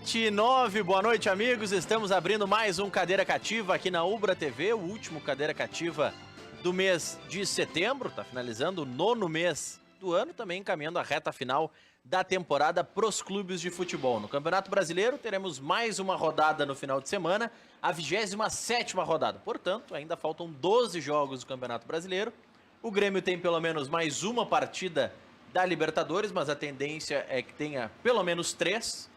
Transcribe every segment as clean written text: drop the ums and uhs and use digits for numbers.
7h09, boa noite, amigos. Estamos abrindo mais um Cadeira Cativa aqui na Ubra TV, o último Cadeira Cativa do mês de setembro. Tá finalizando o 9º mês do ano, também encaminhando a reta final da temporada pros clubes de futebol. No Campeonato Brasileiro teremos mais uma rodada no final de semana, a 27ª rodada. Portanto, ainda faltam 12 jogos do Campeonato Brasileiro. O Grêmio tem pelo menos mais uma partida da Libertadores, mas a tendência é que tenha pelo menos 3.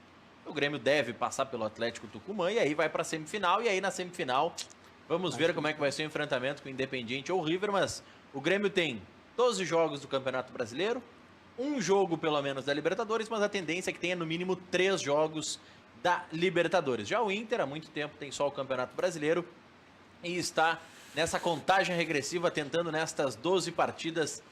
O Grêmio deve passar pelo Atlético Tucumã e aí vai para a semifinal. E aí na semifinal vamos ver como é que vai ser o enfrentamento com o Independiente ou o River. Mas o Grêmio tem 12 jogos do Campeonato Brasileiro, um jogo pelo menos da Libertadores, mas a tendência é que tenha no mínimo 3 jogos da Libertadores. Já o Inter há muito tempo tem só o Campeonato Brasileiro e está nessa contagem regressiva tentando nestas 12 partidas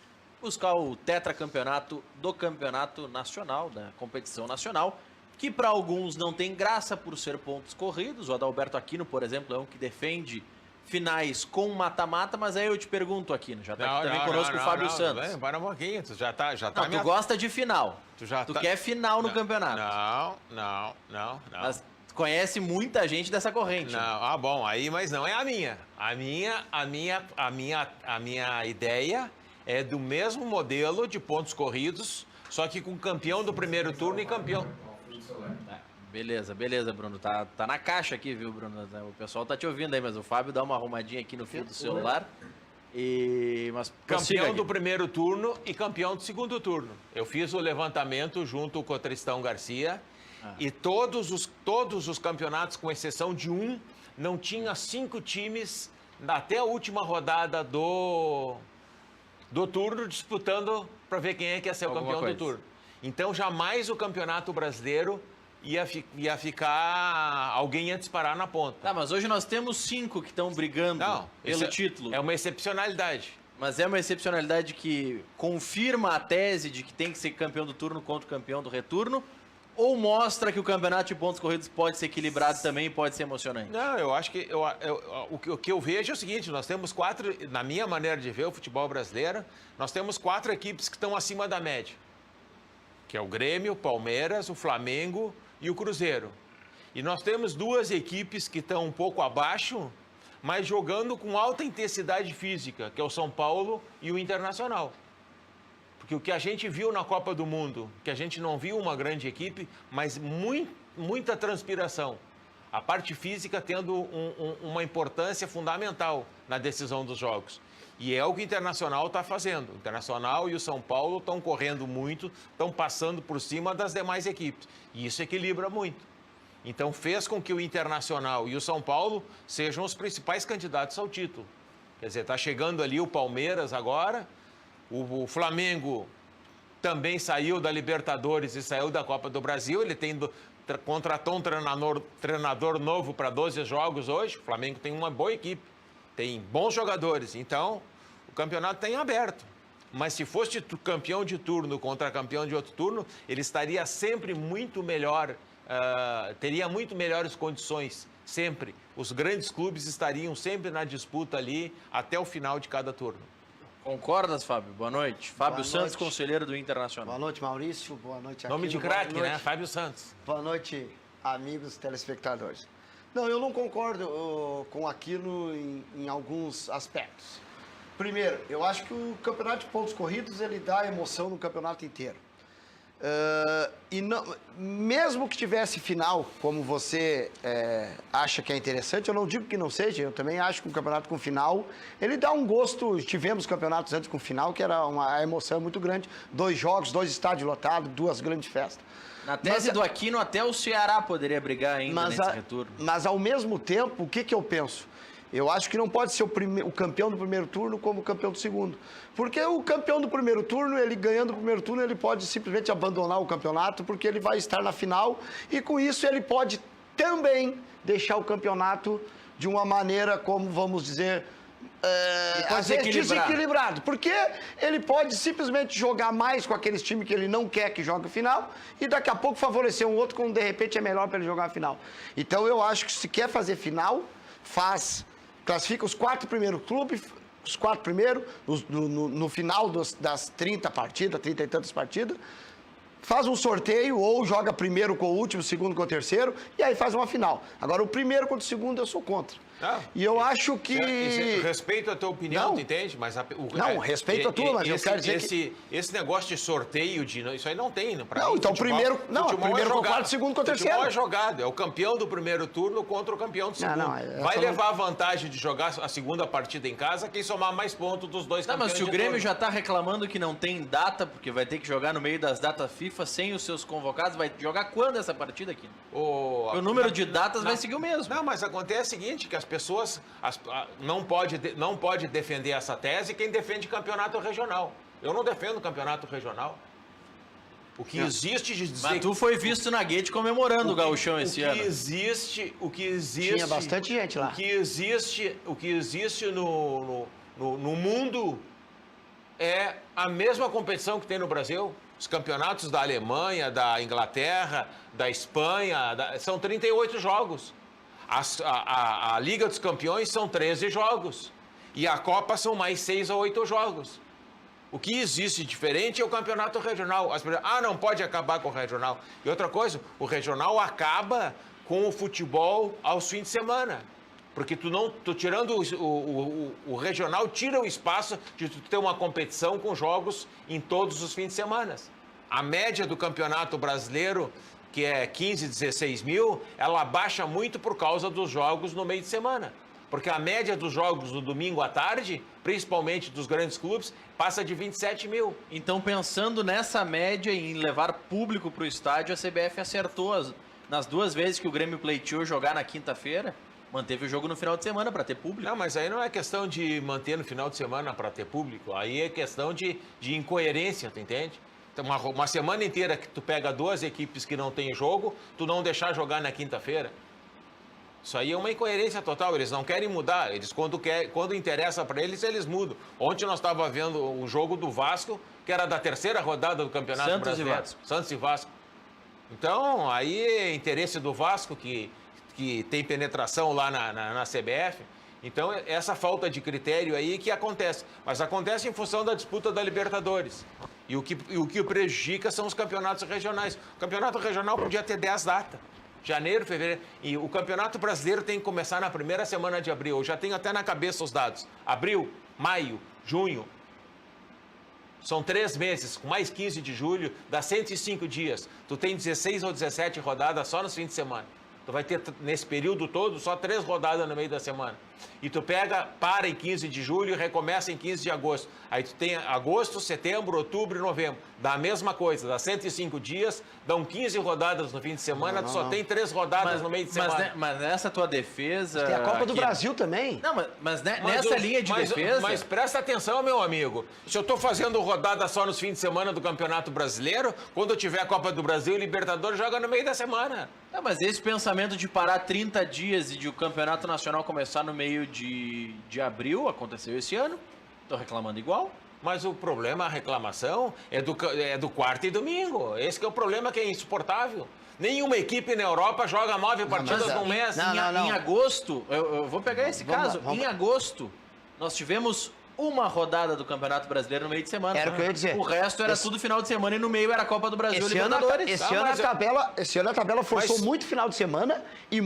buscar o tetracampeonato do campeonato nacional, da competição nacional, que para alguns não tem graça por ser pontos corridos. O Adalberto Aquino, por exemplo, é um que defende finais com mata-mata, mas aí eu te pergunto, Aquino, já tá aqui também conosco o Fábio Santos. Para um pouquinho, tu já tá não, tu gosta de final, tu quer final no campeonato. Não. Mas conhece muita gente dessa corrente. Não, bom, aí, mas não é a minha. A minha ideia é do mesmo modelo de pontos corridos, só que com campeão do primeiro turno e campeão. Beleza, Bruno. Tá na caixa aqui, viu, Bruno? O pessoal tá te ouvindo aí, mas o Fábio dá uma arrumadinha aqui no fio do celular. Mas campeão do primeiro turno e campeão do segundo turno. Eu fiz o levantamento junto com o Tristão Garcia e todos os campeonatos, com exceção de um, não tinha 5 times até a última rodada do turno disputando para ver quem é que ia ser o campeão do turno. Então, jamais o Campeonato Brasileiro ia ficar... Alguém ia disparar na ponta. Tá, mas hoje nós temos 5 que estão brigando pelo título. É uma excepcionalidade. Mas é uma excepcionalidade que confirma a tese de que tem que ser campeão do turno contra o campeão do retorno? Ou mostra que o campeonato de pontos corridos pode ser equilibrado também e pode ser emocionante? Não, eu acho que... o que eu vejo é o seguinte, nós temos 4... Na minha maneira de ver o futebol brasileiro, nós temos 4 equipes que estão acima da média. Que é o Grêmio, o Palmeiras, o Flamengo e o Cruzeiro. E nós temos 2 equipes que estão um pouco abaixo, mas jogando com alta intensidade física, que é o São Paulo e o Internacional. Porque o que a gente viu na Copa do Mundo, que a gente não viu uma grande equipe, mas muita transpiração. A parte física tendo uma importância fundamental na decisão dos jogos. E é o que o Internacional está fazendo. O Internacional e o São Paulo estão correndo muito, estão passando por cima das demais equipes. E isso equilibra muito. Então fez com que o Internacional e o São Paulo sejam os principais candidatos ao título. Quer dizer, está chegando ali o Palmeiras agora, o Flamengo também saiu da Libertadores e saiu da Copa do Brasil, ele contratou um treinador novo para 12 jogos hoje. O Flamengo tem uma boa equipe, tem bons jogadores, então o campeonato está em aberto. Mas se fosse campeão de turno contra campeão de outro turno, ele estaria sempre muito melhor, teria muito melhores condições, sempre. Os grandes clubes estariam sempre na disputa ali até o final de cada turno. Concordas, Fábio? Boa noite. Fábio Santos, conselheiro do Internacional. Boa noite, Maurício. Boa noite, Aquino. Nome de craque, né? Fábio Santos. Boa noite, amigos telespectadores. Não, eu não concordo com Aquino em alguns aspectos. Primeiro, eu acho que o campeonato de pontos corridos, ele dá emoção no campeonato inteiro. E não, mesmo que tivesse final, como você acha que é interessante, eu não digo que não seja, eu também acho que o campeonato com final, ele dá um gosto. Tivemos campeonatos antes com final, que era uma emoção muito grande, 2 jogos, 2 estádios lotados, 2 grandes festas. Na tese do Aquino, até o Ceará poderia brigar ainda nesse retorno. Mas ao mesmo tempo, o que eu penso? Eu acho que não pode ser o campeão do primeiro turno como o campeão do segundo. Porque o campeão do primeiro turno, ele ganhando o primeiro turno, ele pode simplesmente abandonar o campeonato, porque ele vai estar na final, e com isso ele pode também deixar o campeonato de uma maneira, como vamos dizer, às vezes desequilibrado. Porque ele pode simplesmente jogar mais com aqueles times que ele não quer que jogue a final, e daqui a pouco favorecer um outro quando de repente é melhor para ele jogar a final. Então eu acho que se quer fazer final, classifica os 4 primeiros clubes, os 4 primeiros, no final das 30 partidas, 30 e tantas partidas, faz um sorteio ou joga primeiro com o último, segundo com o terceiro, e aí faz uma final. Agora, o primeiro contra o segundo eu sou contra. E eu acho que... Respeito a tua opinião, tu entende? Mas respeito a tua, mas eu quero dizer que... Esse negócio de sorteio, isso aí não tem. Não, então primeiro com o quarto, segundo com o terceiro. Futebol é jogado, é o campeão do primeiro turno contra o campeão do segundo. Vai levar a vantagem de jogar a segunda partida em casa quem somar mais pontos dos dois campeões. Mas se o Grêmio já tá reclamando que não tem data, porque vai ter que jogar no meio das datas FIFA sem os seus convocados, vai jogar quando essa partida aqui? O número de datas vai seguir o mesmo. Não, mas acontece o seguinte, que as pessoas não pode defender essa tese quem defende campeonato regional. Eu não defendo campeonato regional. O que existe de dizer... Mas tu foi visto na Guete comemorando o Gauchão esse ano. O que existe... Tinha bastante gente lá. O que existe no mundo é a mesma competição que tem no Brasil. Os campeonatos da Alemanha, da Inglaterra, da Espanha, são 38 jogos. A Liga dos Campeões são 13 jogos. E a Copa são mais 6 ou 8 jogos. O que existe diferente é o campeonato regional. Não pode acabar com o regional. E outra coisa, o regional acaba com o futebol aos fins de semana. Porque tu tirando o regional, tira o espaço de tu ter uma competição com jogos em todos os fins de semana. A média do campeonato brasileiro, que é 15, 16 mil, ela baixa muito por causa dos jogos no meio de semana. Porque a média dos jogos no domingo à tarde, principalmente dos grandes clubes, passa de 27 mil. Então, pensando nessa média em levar público para o estádio, a CBF acertou nas duas vezes que o Grêmio pleiteou jogar na quinta-feira, manteve o jogo no final de semana para ter público. Não, mas aí não é questão de manter no final de semana para ter público, aí é questão de incoerência, tu entende? Então, uma semana inteira que tu pega duas equipes que não tem jogo, tu não deixar jogar na quinta-feira. Isso aí é uma incoerência total, eles não querem mudar, quando interessa para eles, eles mudam. Ontem nós estávamos vendo o jogo do Vasco, que era da terceira rodada do Campeonato Brasileiro. Santos e Vasco. Então, aí é interesse do Vasco, que tem penetração lá na CBF. Então, essa falta de critério aí que acontece. Mas acontece em função da disputa da Libertadores. E o que prejudica são os campeonatos regionais. O campeonato regional podia ter 10 datas. Janeiro, fevereiro. E o Campeonato Brasileiro tem que começar na primeira semana de abril. Eu já tenho até na cabeça os dados. Abril, maio, junho. São 3 meses, com mais 15 de julho, dá 105 dias. Tu tem 16 ou 17 rodadas só nos fins de semana. Tu vai ter, nesse período todo, só 3 rodadas no meio da semana. E tu para em 15 de julho e recomeça em 15 de agosto. Aí tu tem agosto, setembro, outubro e novembro. Dá a mesma coisa, dá 105 dias, dão 15 rodadas no fim de semana, tu só tem 3 rodadas no meio de semana. Mas nessa tua defesa... Tem a Copa do Brasil também. Não, mas nessa linha de defesa... Mas presta atenção, meu amigo. Se eu tô fazendo rodada só nos fins de semana do Campeonato Brasileiro, quando eu tiver a Copa do Brasil, o Libertadores joga no meio da semana. Não, mas esse pensamento de parar 30 dias e de o Campeonato Nacional começar no meio de abril, aconteceu esse ano. Tô reclamando igual. Mas o problema, a reclamação, é do quarta e domingo. Esse que é o problema, que é insuportável. Nenhuma equipe na Europa joga 9 partidas no mês. Em agosto, eu vou pegar esse caso. Em agosto, nós tivemos uma rodada do Campeonato Brasileiro no meio de semana. Era o que eu ia dizer. O resto era tudo final de semana e no meio era a Copa do Brasil e Libertadores. Esse ano a tabela forçou muito final de semana e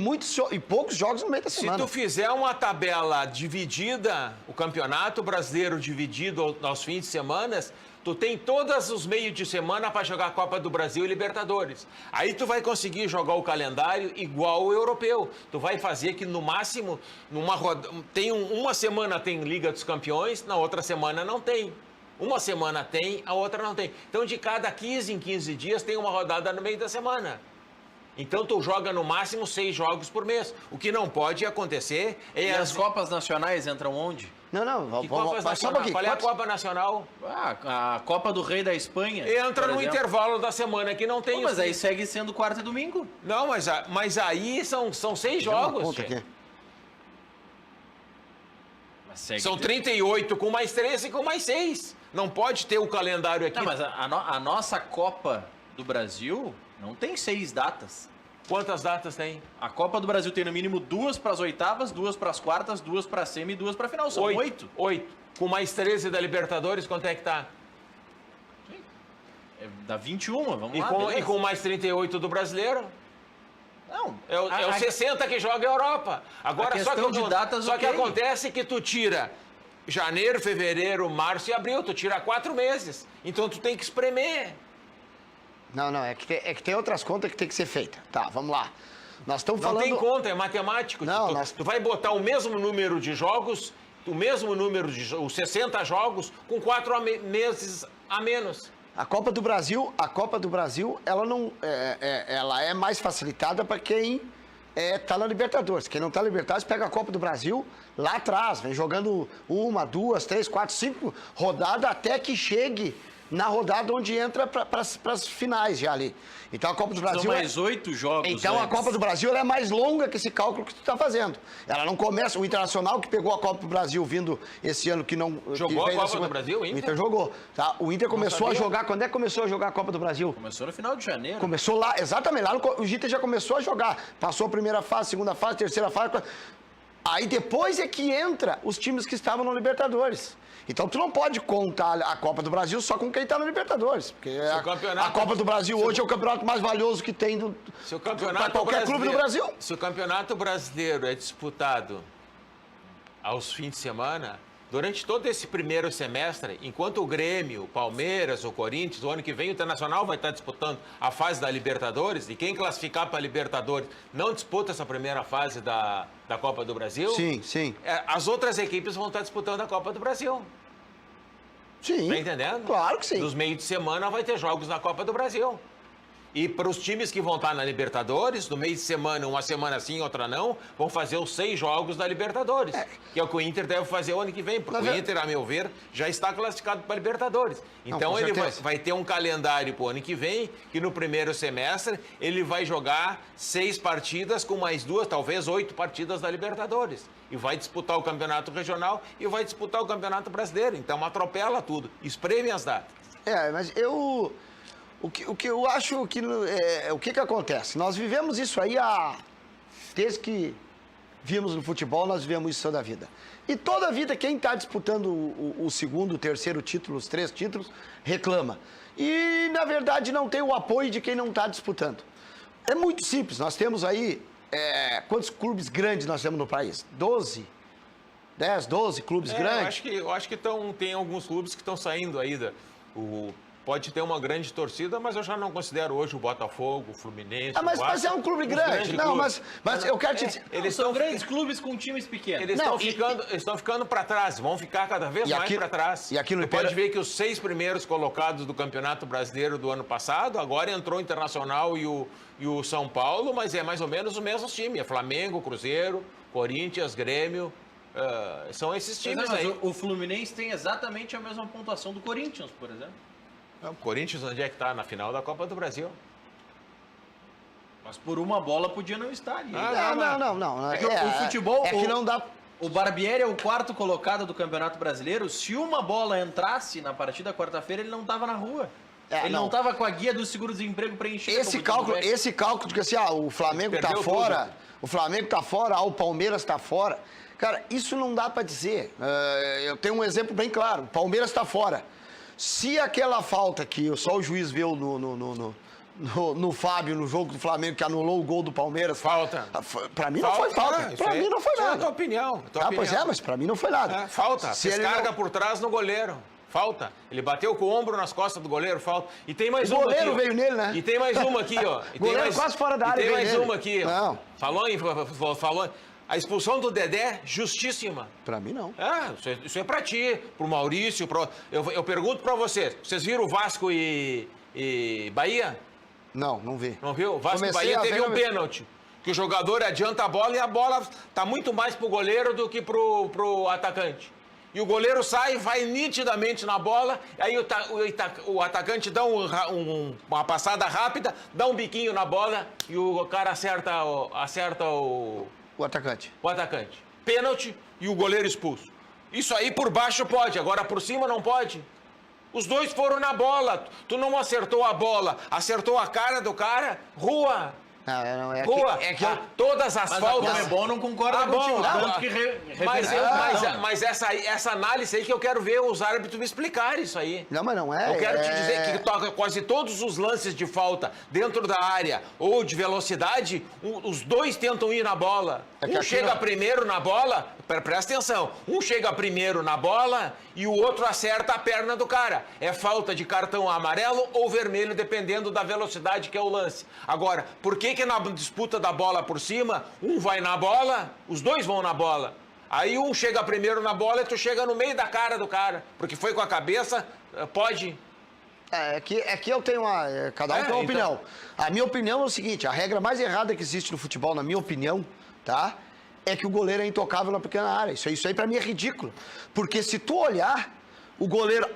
poucos jogos no meio da semana. Se tu fizer uma tabela dividida, o Campeonato Brasileiro dividido aos fins de semana, tu tem todos os meios de semana para jogar a Copa do Brasil e Libertadores. Aí tu vai conseguir jogar o calendário igual o europeu. Tu vai fazer que no máximo, uma semana tem Liga dos Campeões, na outra semana não tem. Uma semana tem, a outra não tem. Então de cada 15 em 15 dias tem uma rodada no meio da semana. Então tu joga no máximo 6 jogos por mês. O que não pode acontecer é... E as Copas Nacionais entram onde? Vamos Qual é a Copa Nacional? A Copa do Rei da Espanha. Entra no intervalo da semana que não tem... Mas aí segue sendo quarta e domingo. Não, mas aí são 6 jogos. São 38 com mais 13 com mais 6. Não pode ter o calendário aqui. Não, mas a nossa Copa do Brasil não tem 6 datas. Quantas datas tem? A Copa do Brasil tem no mínimo 2 para as oitavas, 2 para as quartas, 2 para a semi e 2 para a final. São 8. 8. Com mais 13 da Libertadores, quanto é que tá? Dá 21, vamos lá. E beleza. com mais 38 do brasileiro? Não, É os 60 que joga a Europa. Agora, questão só que, de datas, só que ok. acontece que tu tira janeiro, fevereiro, março e abril. Tu tira 4 meses. Então, tu tem que espremer. Não, é que tem outras contas que tem que ser feitas. Tá, vamos lá. Nós estamos Não falando... tem conta, é matemático. Não, Tu vai botar o mesmo número de jogos, os 60 jogos, com 4 meses a menos. A Copa do Brasil, ela não, ela é mais facilitada para quem tá na Libertadores. Quem não tá na Libertadores pega a Copa do Brasil lá atrás, vem jogando 1, 2, 3, 4, 5 rodadas até que chegue na rodada onde entra para as finais já ali. Então a Copa do Brasil são mais 8 jogos. Então a antes. Copa do Brasil ela é mais longa que esse cálculo que tu está fazendo. Ela não começa. O Internacional que pegou a Copa do Brasil vindo esse ano que não. Jogou que a Copa do Brasil, o Inter? O Inter jogou. Tá? O Inter começou a jogar. Quando é que começou a jogar a Copa do Brasil? Começou no final de janeiro. Começou lá, exatamente. Lá o Inter já começou a jogar. Passou a primeira fase, segunda fase, terceira fase. Aí depois é que entra os times que estavam no Libertadores. Então tu não pode contar a Copa do Brasil só com quem está no Libertadores. Porque a Copa do Brasil hoje é o campeonato mais valioso que tem para qualquer clube do Brasil. Se o campeonato brasileiro é disputado aos fins de semana, durante todo esse primeiro semestre, enquanto o Grêmio, o Palmeiras, o Corinthians, o ano que vem o Internacional vai estar disputando a fase da Libertadores, e quem classificar para a Libertadores não disputa essa primeira fase da Copa do Brasil. Sim, sim. As outras equipes vão estar disputando a Copa do Brasil. Sim. Tá entendendo? Claro que sim. Nos meios de semana vai ter jogos na Copa do Brasil. E para os times que vão estar na Libertadores, no meio de semana, uma semana sim, outra não, vão fazer os 6 jogos da Libertadores. Que é o que o Inter deve fazer o ano que vem, porque o Inter, a meu ver, já está classificado para a Libertadores. Então ele vai ter um calendário para o ano que vem, que no primeiro semestre ele vai jogar 6 partidas com mais 2, talvez 8 partidas da Libertadores. E vai disputar o campeonato regional e vai disputar o campeonato brasileiro. Então atropela tudo, espreme as datas. Mas o que eu acho que... o que acontece? Nós vivemos isso aí desde que vimos no futebol, nós vivemos isso toda a vida. E toda a vida, quem está disputando o segundo, o terceiro título, os 3 títulos, reclama. E, na verdade, não tem o apoio de quem não está disputando. É muito simples. Nós temos aí... quantos clubes grandes nós temos no país? 12? 10, 12 clubes grandes? Eu acho que tem alguns clubes que estão saindo aí pode ter uma grande torcida, mas eu já não considero hoje o Botafogo, o Fluminense, mas é um clube grande. Não, mas eu quero te dizer... Eles são grandes clubes com times pequenos. Eles estão ficando para trás, vão ficar cada vez mais para trás. E aqui no Você pode ver que os 6 primeiros colocados do Campeonato Brasileiro do ano passado, agora entrou o Internacional e o São Paulo, mas é mais ou menos os mesmos times. É Flamengo, Cruzeiro, Corinthians, Grêmio... são esses times aí. O Fluminense tem exatamente a mesma pontuação do Corinthians, por exemplo. O Corinthians, onde é que está? Na final da Copa do Brasil. Mas por uma bola podia não estar ali. Não. É que o futebol... É que não dá... O Barbieri é o 4º colocado do Campeonato Brasileiro. Se uma bola entrasse na partida quarta-feira, ele não estava na rua. Ele não estava com a guia do seguro-desemprego preenchida. Esse cálculo de que assim, o Flamengo está fora, o Flamengo está fora, o Palmeiras está fora. Cara, isso não dá para dizer. Eu tenho um exemplo bem claro. O Palmeiras está fora. Se aquela falta que só o juiz viu no Fábio, no jogo do Flamengo, que anulou o gol do Palmeiras... Falta. Pra mim não foi falta. Pra mim não foi nada. É a tua opinião. Pois é, mas pra mim não foi nada. Falta. Descarga por trás no goleiro. Falta. Ele bateu com o ombro nas costas do goleiro, falta. E tem mais uma aqui. O goleiro veio nele, né? E tem mais uma aqui, ó. Goleiro quase fora da área. E tem mais uma aqui, ó. Não. Falou. A expulsão do Dedé, justíssima. Pra mim, não. Isso é pra ti, pro Maurício. Eu pergunto pra vocês. Vocês viram o Vasco e Bahia? Não vi. Não viu? O Vasco e Bahia teve um pênalti. Que o jogador adianta a bola e a bola tá muito mais pro goleiro do que pro atacante. E o goleiro sai, vai nitidamente na bola, aí o atacante dá uma passada rápida, dá um biquinho na bola e o cara acerta o atacante. O atacante. Pênalti e o goleiro expulso. Isso aí por baixo pode, agora por cima não pode. Os dois foram na bola. Tu não acertou a bola, acertou a cara do cara, rua. Não, é Boa, que eu... todas as Mas faltas... a Comebol não concorda contigo, tanto que Mas essa análise aí que eu quero ver os árbitros me explicarem isso aí. Não, mas não é. Eu quero te dizer que toca quase todos os lances de falta dentro da área ou de velocidade, os dois tentam ir na bola. Um chega primeiro na bola, presta atenção, um chega primeiro na bola e o outro acerta a perna do cara. É falta de cartão amarelo ou vermelho, dependendo da velocidade que é o lance. Agora, por que na disputa da bola por cima, um vai na bola, os dois vão na bola? Aí um chega primeiro na bola e tu chega no meio da cara do cara, porque foi com a cabeça, pode... É que eu tenho uma... Cada um tem uma opinião. A minha opinião é o seguinte, a regra mais errada que existe no futebol, na minha opinião, tá? É que o goleiro é intocável na pequena área. Isso aí pra mim é ridículo. Porque se tu olhar, o goleiro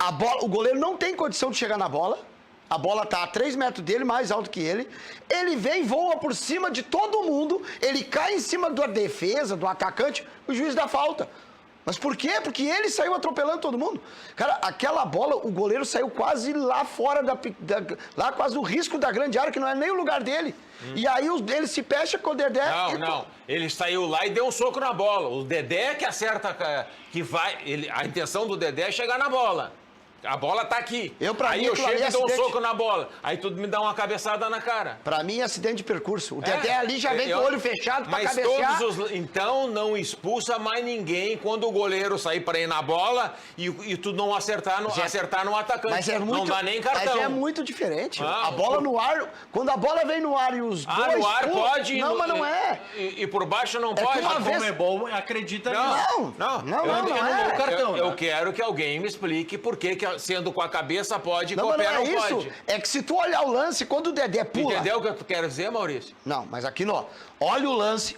não tem condição de chegar na bola. A bola tá a 3 metros dele, mais alto que ele. Ele vem, voa por cima de todo mundo. Ele cai em cima da defesa, do atacante. O juiz dá falta. Mas por quê? Porque ele saiu atropelando todo mundo. Cara, aquela bola, o goleiro saiu quase lá fora lá quase no risco da grande área, que não é nem o lugar dele. E aí ele se fecha com o Dedé. Não. Ele saiu lá e deu um soco na bola. O Dedé que acerta, que vai... a intenção do Dedé é chegar na bola. A bola tá aqui. Aí eu chego e dou um soco na bola. Aí tu me dá uma cabeçada na cara. Pra mim é acidente de percurso. O Dedé ali já vem com o olho fechado pra cabecear. Então não expulsa mais ninguém quando o goleiro sair pra ir na bola e tu não acertar no atacante. Mas é muito, não dá nem cartão. Mas é muito diferente. A bola no ar, quando a bola vem no ar e os dois... no ar pode. Não, mas não é. E por baixo não pode. A Comebol acredita nisso. Não é. Cartão, eu quero que alguém me explique por que sendo com a cabeça pode, com o pé não isso. pode. É que se tu olhar o lance, quando o Dedé pula... Entendeu o que eu quero dizer, Maurício? Não, mas aqui não. Olha o lance.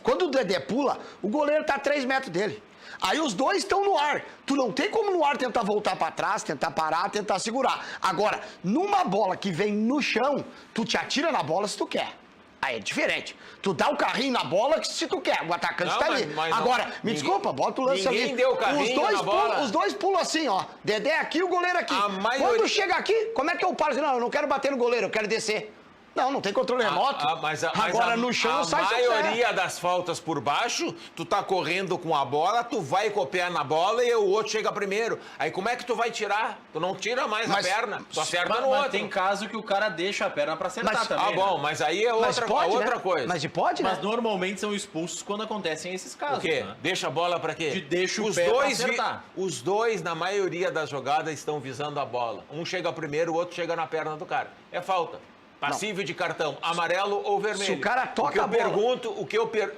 Quando o Dedé pula, o goleiro tá a 3 metros dele. Aí os dois estão no ar. Tu não tem como no ar tentar voltar pra trás, tentar parar, tentar segurar. Agora, numa bola que vem no chão, tu te atira na bola se tu quer. Aí é diferente. Tu dá o carrinho na bola que se tu quer. O atacante tá ali. Agora, me desculpa, bota o lance ali. Ninguém deu o carrinho na bola. Os dois pulam assim, ó. Dedé aqui, o goleiro aqui. Quando chega aqui, como é que eu paro? Não, eu não quero bater no goleiro, eu quero descer. Não tem controle remoto. Agora no chão sai. A maioria das faltas por baixo, tu tá correndo com a bola, tu vai com o pé na bola e o outro chega primeiro. Aí como é que tu vai tirar? Tu não tira mais a perna, tu acerta no outro. Tem caso que o cara deixa a perna pra acertar também. Bom, mas aí é outra coisa. Mas pode, né? Mas normalmente são expulsos quando acontecem esses casos. O quê? Né? Deixa a bola pra quê? Deixa o pé pra acertar. Os dois, na maioria das jogadas, estão visando a bola. Um chega primeiro, o outro chega na perna do cara. É falta. Passível de cartão, amarelo ou vermelho. Se o cara toca a bola...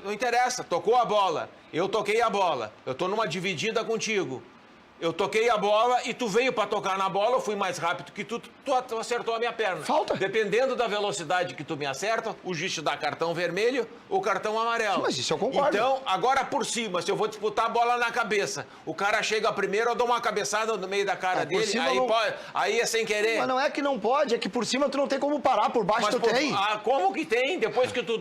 Não interessa, tocou a bola, eu toquei a bola, eu tô numa dividida contigo. Eu toquei a bola e tu veio pra tocar na bola, eu fui mais rápido que tu acertou a minha perna. Falta. Dependendo da velocidade que tu me acerta, o juiz te dá cartão vermelho ou cartão amarelo. Mas isso eu concordo. Então, agora por cima, se eu vou disputar a bola na cabeça, o cara chega primeiro, eu dou uma cabeçada no meio da cara dele, aí é sem querer. Mas não é que não pode, é que por cima tu não tem como parar, por baixo tem. Como que tem? Depois que tu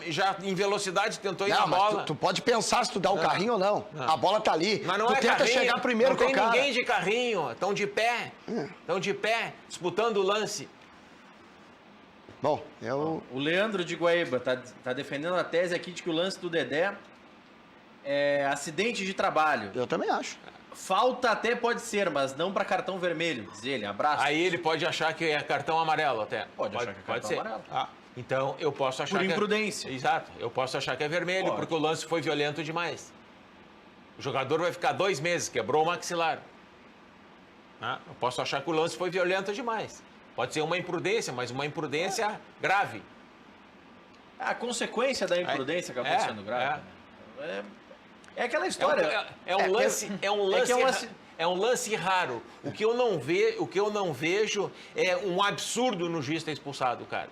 já em velocidade tentou ir na bola. Tu pode pensar se tu dá o carrinho ou não. A bola tá ali. Mas não tu é tenta carrinho, chegar primeiro. Não tem ninguém de carrinho, estão de pé. Estão de pé, disputando o lance. Bom, O Leandro de Guaíba tá defendendo a tese aqui de que o lance do Dedé é acidente de trabalho. Eu também acho. Falta até pode ser, mas não para cartão vermelho, diz ele. Abraço. Aí ele pode achar que é cartão amarelo até. Pode achar que é cartão amarelo. Então eu posso achar Por imprudência. Exato. Eu posso achar que é vermelho, porque o lance foi violento demais. O jogador vai ficar 2 meses, quebrou o maxilar. Eu posso achar que o lance foi violento demais. Pode ser uma imprudência, mas uma imprudência grave. A consequência da imprudência acabou sendo grave. É aquela história. É um lance raro. O que eu não vejo é um absurdo no juiz ter expulsado o cara.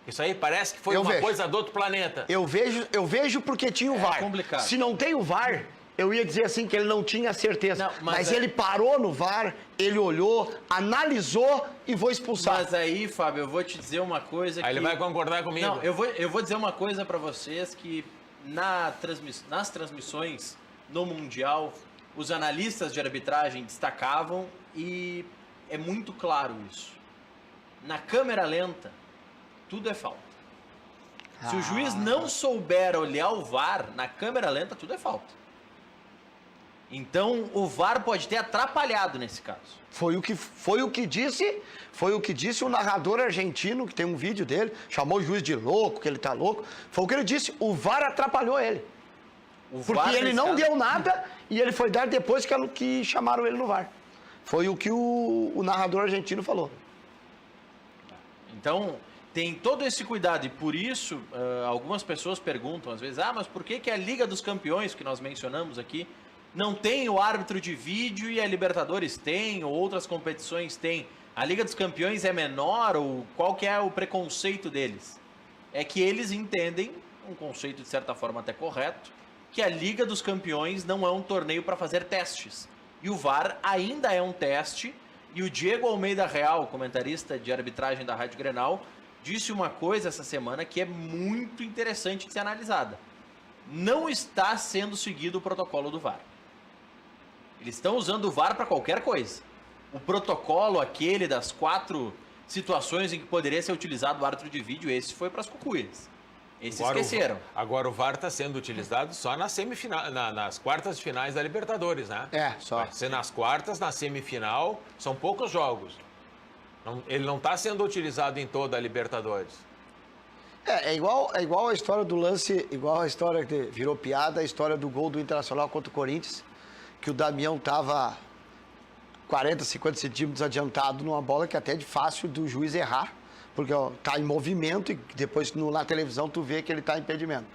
Isso aí parece que foi coisa do outro planeta. Eu vejo porque tinha o VAR. É complicado. Se não tem o VAR, eu ia dizer assim que ele não tinha certeza. Não, mas ele parou no VAR, ele olhou, analisou e vou expulsar. Mas aí, Fábio, eu vou te dizer uma coisa Aí ele vai concordar comigo. Não, eu vou dizer uma coisa pra vocês que nas transmissões no Mundial, os analistas de arbitragem destacavam e é muito claro isso. Na câmera lenta, tudo é falta. Se o juiz não souber olhar o VAR na câmera lenta, tudo é falta. Então, o VAR pode ter atrapalhado nesse caso. Foi o que disse o narrador argentino, que tem um vídeo dele, chamou o juiz de louco, que ele tá louco. Foi o que ele disse, o VAR atrapalhou ele. Porque ele não deu nada e ele foi dar depois que chamaram ele no VAR. Foi o que o narrador argentino falou. Então, tem todo esse cuidado e por isso algumas pessoas perguntam às vezes, mas por que a Liga dos Campeões, que nós mencionamos aqui, não tem o árbitro de vídeo e a Libertadores tem, ou outras competições tem? A Liga dos Campeões é menor ou qual que é o preconceito deles? É que eles entendem, um conceito de certa forma até correto, que a Liga dos Campeões não é um torneio para fazer testes. E o VAR ainda é um teste, e o Diego Almeida Real, comentarista de arbitragem da Rádio Grenal, disse uma coisa essa semana que é muito interessante de ser analisada. Não está sendo seguido o protocolo do VAR. Eles estão usando o VAR para qualquer coisa. O protocolo, aquele das 4 situações em que poderia ser utilizado o árbitro de vídeo, esse foi para as cucuias. Esses esqueceram. Agora o VAR está sendo utilizado só nas quartas de finais da Libertadores, né? Só. Vai ser nas quartas, na semifinal, são poucos jogos. Ele não está sendo utilizado em toda a Libertadores. É igual a história do lance, igual a história que virou piada, a história do gol do Internacional contra o Corinthians, que o Damião estava 40, 50 centímetros adiantado numa bola que até é fácil do juiz errar, porque está em movimento e depois na televisão tu vê que ele está em impedimento.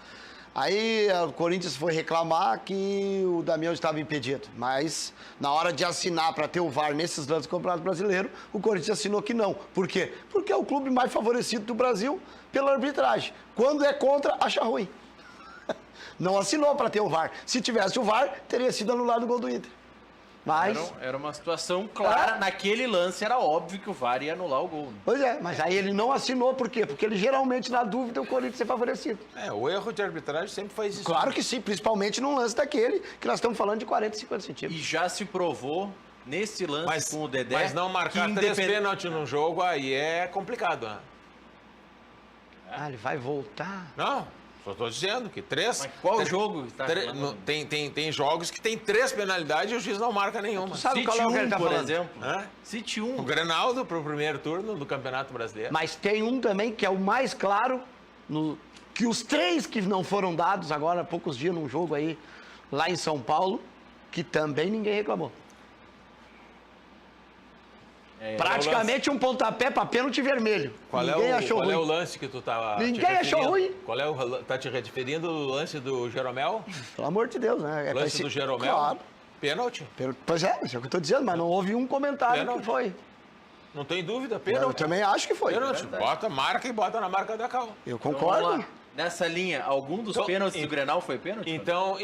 Aí o Corinthians foi reclamar que o Damião estava impedido, mas na hora de assinar para ter o VAR nesses lances do Campeonato Brasileiro, o Corinthians assinou que não. Por quê? Porque é o clube mais favorecido do Brasil pela arbitragem. Quando é contra, acha ruim. Não assinou para ter o VAR. Se tivesse o VAR, teria sido anulado o gol do Inter. Mas... Era uma situação clara. Naquele lance era óbvio que o VAR ia anular o gol. Né? Pois é, mas aí ele não assinou. Por quê? Porque ele geralmente, na dúvida, o Corinthians é favorecido. O erro de arbitragem sempre faz isso. Claro que sim, principalmente num lance daquele, que nós estamos falando de 40, 50 centímetros. E já se provou nesse lance com o Dedé... Mas não marcar 3 pênaltis num jogo, aí é complicado, né? Ele vai voltar? Não... Só estou dizendo que 3... Mas qual jogo? Tem jogos que tem 3 penalidades e o juiz não marca nenhuma. Tu sabe qual é o que ele tá por falando? exemplo. Cite 1. O Grenaldo para o primeiro turno do Campeonato Brasileiro. Mas tem um também que é o mais claro, que os 3 que não foram dados agora há poucos dias num jogo aí, lá em São Paulo, que também ninguém reclamou. Praticamente um pontapé para pênalti vermelho. Ninguém achou ruim. Qual é o lance que tu tá Ninguém achou ruim. Tá te referindo ao lance do Jeromel? Pelo amor de Deus, né? Lance do Jeromel? Claro. Pênalti? Pois é, isso é o que eu tô dizendo, mas não houve um comentário que foi. Não tem dúvida, pênalti. Eu também acho que foi. Pênalti, marca e bota na marca da cal. Eu concordo. Então, nessa linha, algum dos pênaltis do Grenal foi pênalti? Então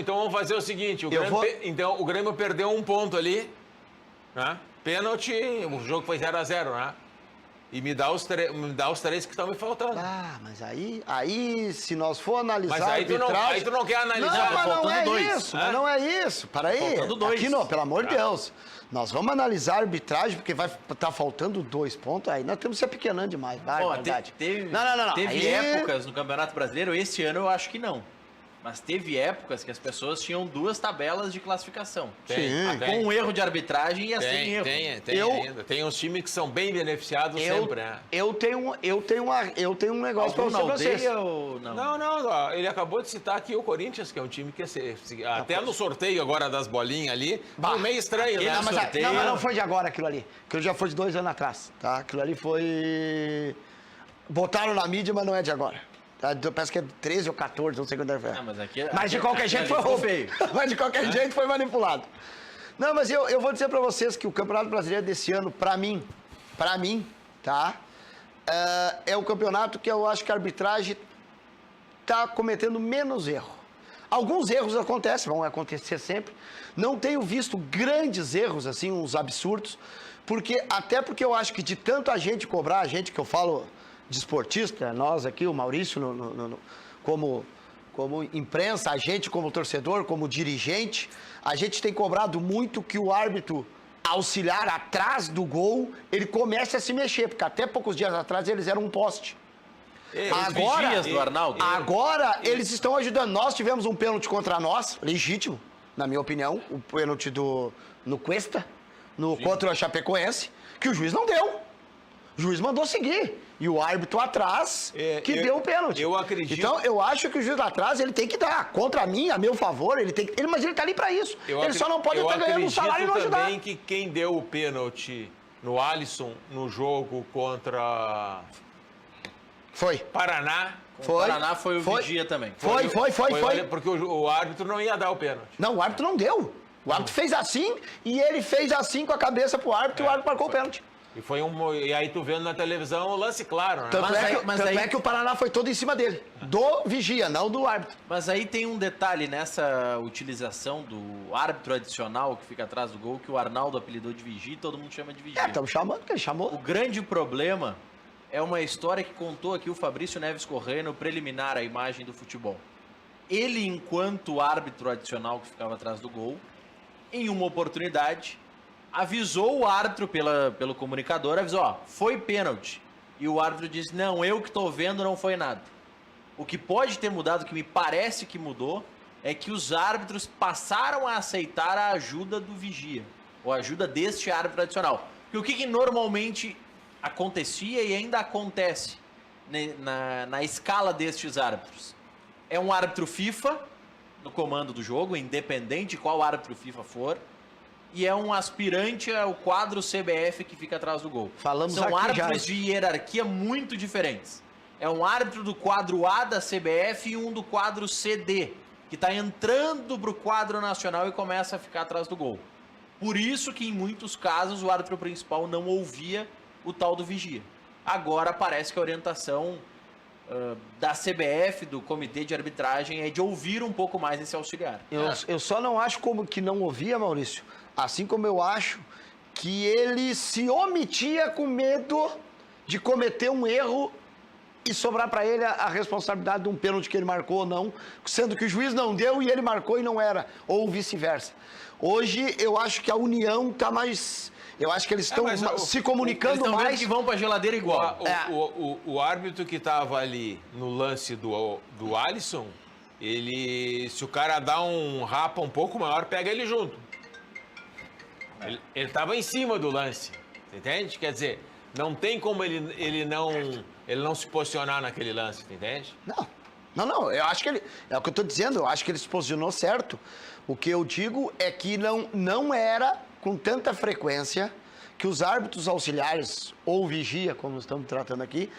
vamos fazer o seguinte, o Grêmio perdeu 1 ponto ali, né? Pênalti, o jogo foi 0-0, né? E me dá os 3 que estão me faltando. Mas aí se nós for analisar mas aí tu não quer analisar. Não, mas não é isso, mas não é isso. Para aí, aqui não, pelo amor de Deus. Nós vamos analisar a arbitragem, porque vai estar faltando 2 pontos aí. Nós temos que ser pequenando demais, verdade. Teve épocas no Campeonato Brasileiro, esse ano eu acho que não. Mas teve épocas que as pessoas tinham 2 tabelas de classificação. Com um erro de arbitragem e sem erro. Ainda. Tem uns times que são bem beneficiados sempre, né? Eu tenho um negócio para vocês. Ou não? Não, ele acabou de citar aqui o Corinthians, que é um time que até no sorteio agora das bolinhas ali, foi meio estranho, né? Mas não foi de agora aquilo ali. Aquilo já foi de 2 anos atrás, tá? Aquilo ali foi... Botaram na mídia, mas não é de agora. Parece que é 13 ou 14, não sei quando é. Mas de qualquer jeito foi roubo. Mas de qualquer jeito foi manipulado. Não, mas eu vou dizer pra vocês que o Campeonato Brasileiro desse ano, pra mim, tá? É o campeonato que eu acho que a arbitragem tá cometendo menos erro. Alguns erros acontecem, vão acontecer sempre. Não tenho visto grandes erros, assim, uns absurdos, até porque eu acho que de tanto a gente cobrar, a gente que eu falo... de esportista, nós aqui, o Maurício, como imprensa, a gente como torcedor, como dirigente, a gente tem cobrado muito que o árbitro auxiliar atrás do gol, ele comece a se mexer, porque até poucos dias atrás eles eram um poste. vigias do Arnaldo. Agora eles estão ajudando. Nós tivemos um pênalti contra nós, legítimo, na minha opinião, o pênalti no Cuesta, contra o Chapecoense, que o juiz não deu. O juiz mandou seguir. E o árbitro atrás deu o pênalti. Eu acredito. Então, eu acho que o juiz atrás ele tem que dar. Contra mim, a meu favor, mas ele tá ali para isso. Ele só não pode estar ganhando um salário e não ajudar. Eu acredito também que quem deu o pênalti no Alisson no jogo contra Foi. Paraná. O Paraná foi o Vigia também. Foi. Porque o árbitro não ia dar o pênalti. Não, o árbitro não deu. O árbitro fez assim e ele fez assim com a cabeça pro árbitro e o árbitro marcou o pênalti. E aí tu vendo na televisão o lance claro, né? Tanto é que o Paraná foi todo em cima dele. Do Vigia, não do árbitro. Mas aí tem um detalhe nessa utilização do árbitro adicional que fica atrás do gol, que o Arnaldo apelidou de Vigia e todo mundo chama de Vigia. Estamos chamando, porque ele chamou. O grande problema é uma história que contou aqui o Fabrício Neves Corrêa no preliminar à imagem do futebol. Ele, enquanto árbitro adicional que ficava atrás do gol, em uma oportunidade, avisou o árbitro pelo comunicador, avisou, foi pênalti. E o árbitro disse, não, eu que estou vendo, não foi nada. O que pode ter mudado, o que me parece que mudou, é que os árbitros passaram a aceitar a ajuda do Vigia, ou a ajuda deste árbitro adicional. Porque o que normalmente acontecia e ainda acontece na escala destes árbitros? É um árbitro FIFA no comando do jogo, independente de qual árbitro FIFA for, e é um aspirante ao quadro CBF que fica atrás do gol. São árbitros de hierarquia muito diferentes. É um árbitro do quadro A da CBF e um do quadro CD, que está entrando para o quadro nacional e começa a ficar atrás do gol. Por isso que, em muitos casos, o árbitro principal não ouvia o tal do Vigia. Agora parece que a orientação da CBF, do Comitê de Arbitragem, é de ouvir um pouco mais esse auxiliar. Eu só não acho como que não ouvia, Maurício, assim como eu acho que ele se omitia com medo de cometer um erro e sobrar para ele a responsabilidade de um pênalti que ele marcou ou não, sendo que o juiz não deu e ele marcou e não era, ou vice-versa. Hoje eu acho que a união está mais... Eu acho que eles estão se comunicando eles mais. Que vão para a geladeira igual. O árbitro que estava ali no lance do Alisson, se o cara dá um rapa um pouco maior, pega ele junto. Ele estava em cima do lance, entende? Quer dizer, não tem como ele não se posicionar naquele lance, entende? Não, eu acho que ele... É o que eu estou dizendo, eu acho que ele se posicionou certo. O que eu digo é que não era com tanta frequência que os árbitros auxiliares, ou vigia, como estamos tratando aqui,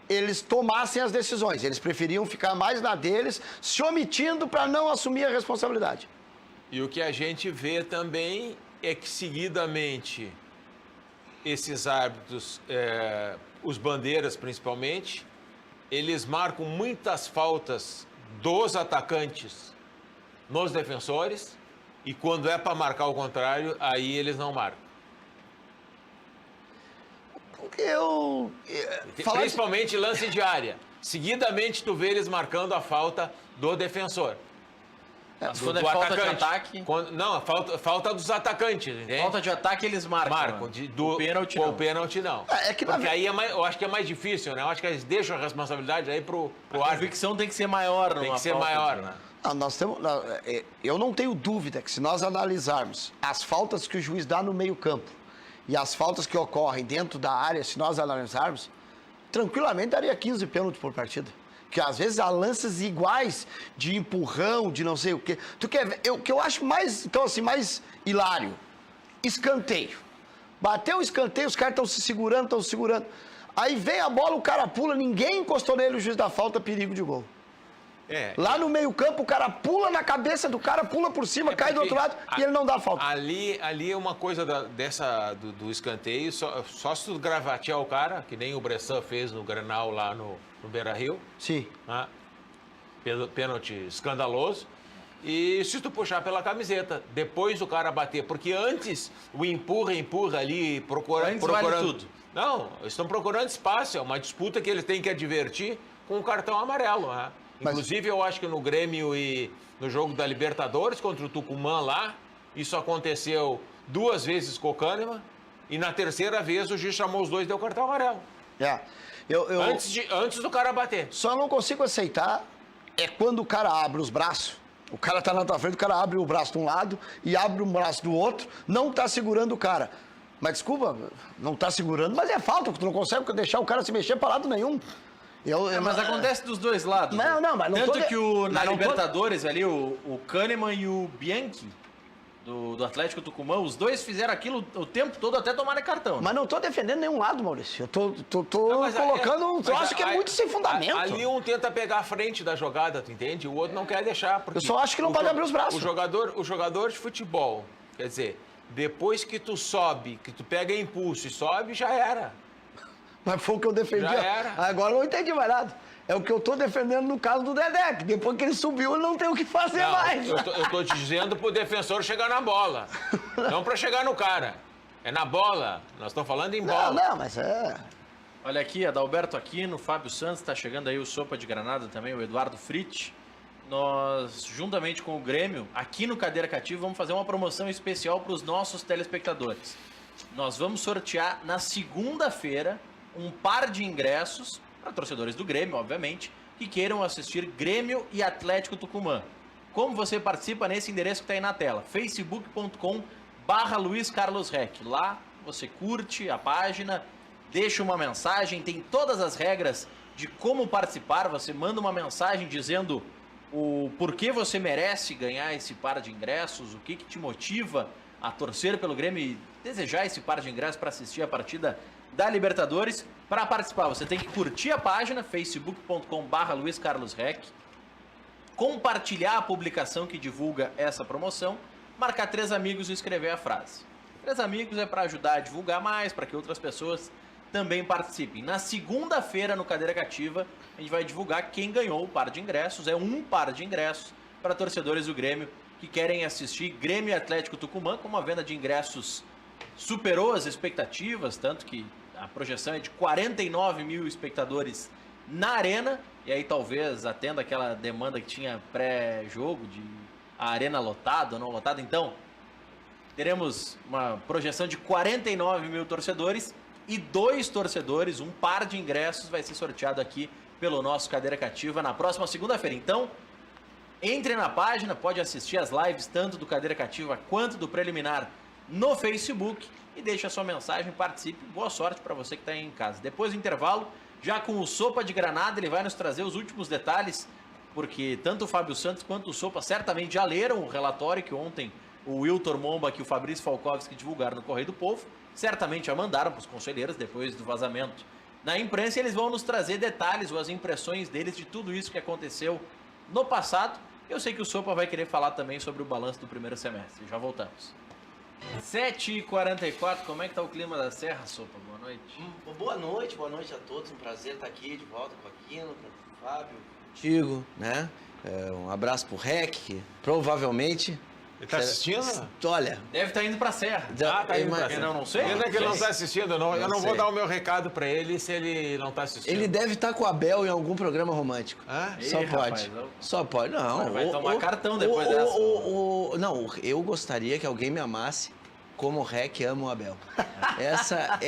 eles tomassem as decisões. Eles preferiam ficar mais na deles, se omitindo para não assumir a responsabilidade. E o que a gente vê também é que, seguidamente, esses árbitros, os bandeiras principalmente, eles marcam muitas faltas dos atacantes nos defensores, e quando é para marcar o contrário, aí eles não marcam. Principalmente lance de área. Seguidamente tu vê eles marcando a falta do defensor. Quando é falta de ataque... Não, falta dos atacantes, entende? Falta de ataque eles marcam. O pênalti não. O pênalti não. Porque aí eu acho que é mais difícil, né? Eu acho que eles deixam a responsabilidade aí pro árbitro. A convicção tem que ser maior. Tem que ser maior, né? Eu não tenho dúvida que se nós analisarmos as faltas que o juiz dá no meio-campo e as faltas que ocorrem dentro da área, se nós analisarmos, tranquilamente daria 15 pênaltis por partida. Que às vezes há lances iguais de empurrão, de não sei o quê. O que eu acho mais hilário, escanteio. Bateu o escanteio, os caras estão se segurando. Aí vem a bola, o cara pula, ninguém encostou nele, o juiz dá falta, perigo de gol. Lá no meio-campo, o cara pula na cabeça do cara, pula por cima, cai do outro lado e ele não dá falta. Ali é uma coisa do escanteio, só se tu gravatear o cara, que nem o Bressan fez no Grenal lá no Beira-Rio. Sim. Né? Pênalti escandaloso. E se tu puxar pela camiseta, depois do cara bater, porque antes o empurra ali, procurando tudo. Não, eles estão procurando espaço, é uma disputa que eles têm que advertir com o cartão amarelo, né? Inclusive, eu acho que no Grêmio e no jogo da Libertadores contra o Tucumã lá, isso aconteceu 2 vezes com o Kahneman, e na terceira vez o juiz chamou os dois e deu cartão amarelo. Antes do cara bater. Só não consigo aceitar quando o cara abre os braços. O cara tá na tua frente, o cara abre o braço de um lado e abre o braço do outro, não tá segurando o cara. Mas desculpa, não tá segurando, mas é falta, porque tu não consegue deixar o cara se mexer para lado nenhum. Mas acontece dos dois lados. Não, mas não Tanto tô... que na mas não tô- Libertadores ali, o Kahneman e o Bianchi, do Atlético Tucumã, os dois fizeram aquilo o tempo todo até tomarem cartão. Mas não tô defendendo nenhum lado, Maurício. Eu tô Não, mas colocando um mas troço que é muito sem fundamento. Ali um tenta pegar a frente da jogada, tu entende? O outro não quer deixar. Porque Eu só acho que não pode abrir os braços. O jogador de futebol, quer dizer, depois que tu sobe, que tu pega impulso e sobe, já era. Mas foi o que eu defendi. Já era. Agora eu não entendi mais nada. É o que eu tô defendendo no caso do Dedé, que depois que ele subiu, ele não tem o que fazer Não, mais. eu tô te dizendo pro defensor chegar na bola. Não pra chegar no cara. É na bola. Nós estamos falando em bola. Não, mas é... Olha aqui, Adalberto Aquino, Fábio Santos, tá chegando aí o Sopa de Granada também, o Eduardo Fritz. Nós, juntamente com o Grêmio, aqui no Cadeira Cativa, vamos fazer uma promoção especial para os nossos telespectadores. Nós vamos sortear na segunda-feira um par de ingressos para torcedores do Grêmio, obviamente, que queiram assistir Grêmio e Atlético Tucumã. Como você participa nesse endereço que está aí na tela, facebook.com/Luiz Carlos Reck. Lá você curte a página, deixa uma mensagem, tem todas as regras de como participar. Você manda uma mensagem dizendo o porquê você merece ganhar esse par de ingressos, o que te motiva a torcer pelo Grêmio e desejar esse par de ingressos para assistir a partida da Libertadores. Para participar, você tem que curtir a página, facebook.com/Luiz Carlos Reck, compartilhar a publicação que divulga essa promoção, marcar 3 amigos e escrever a frase. 3 amigos é para ajudar a divulgar mais, para que outras pessoas também participem. Na segunda-feira, no Cadeira Cativa, a gente vai divulgar quem ganhou o par de ingressos. É um par de ingressos para torcedores do Grêmio que querem assistir Grêmio e Atlético Tucumã, com uma venda de ingressos superou as expectativas, tanto que a projeção é de 49 mil espectadores na arena, e aí talvez atenda aquela demanda que tinha pré-jogo, de a arena lotada ou não lotada. Então, teremos uma projeção de 49 mil torcedores e 2 torcedores, um par de ingressos vai ser sorteado aqui pelo nosso Cadeira Cativa na próxima segunda-feira. Então, entre na página, pode assistir as lives tanto do Cadeira Cativa quanto do Preliminar no Facebook e deixa a sua mensagem, participe. Boa sorte para você que está aí em casa. Depois do intervalo, já com o Sopa de Granada, ele vai nos trazer os últimos detalhes, porque tanto o Fábio Santos quanto o Sopa certamente já leram o relatório que ontem o Wiltor Momba e o Fabrício Falkovski divulgaram no Correio do Povo. Certamente já mandaram para os conselheiros depois do vazamento na imprensa, e eles vão nos trazer detalhes ou as impressões deles de tudo isso que aconteceu no passado. Eu sei que o Sopa vai querer falar também sobre o balanço do primeiro semestre. Já voltamos. 7h44, como é que tá o clima da Serra, Sopa? Boa noite. Boa noite a todos. Um prazer estar aqui de volta com o Aquino, com o Fábio, contigo, né? Um abraço pro Rec, que provavelmente... Ele tá assistindo? Olha... Deve estar indo pra Serra. Tá indo pra Serra. Não sei. Ainda que ele não tá assistindo, eu não vou sei. dar o meu recado pra ele se ele não tá assistindo. Ele deve estar com o Abel em algum programa romântico. Só Ih, pode. rapaz, Só pode. Não. Vai tomar cartão depois dessa. Não, eu gostaria que alguém me amasse como o Rec ama o Abel. Essa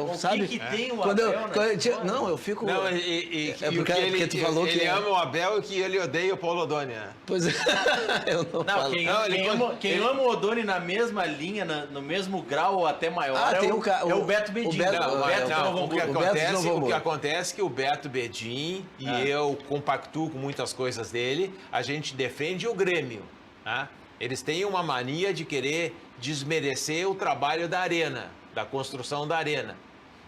O sabe? que tem o Quando Abel, né? Não, eu fico... Não, porque tu falou ele que... ama o Abel e que ele odeia o Paulo Odônia. Pois é, eu não Não, falo. quem ama o Odoni na mesma linha, no mesmo grau ou até maior, tem é o Beto Bedin. o Beto- Não, o Beto não, Novo o que Hamburgo. acontece é que o Beto Bedin e eu compactuo com muitas coisas dele, a gente defende o Grêmio, tá? Eles têm uma mania de querer desmerecer o trabalho da Arena, da construção da Arena.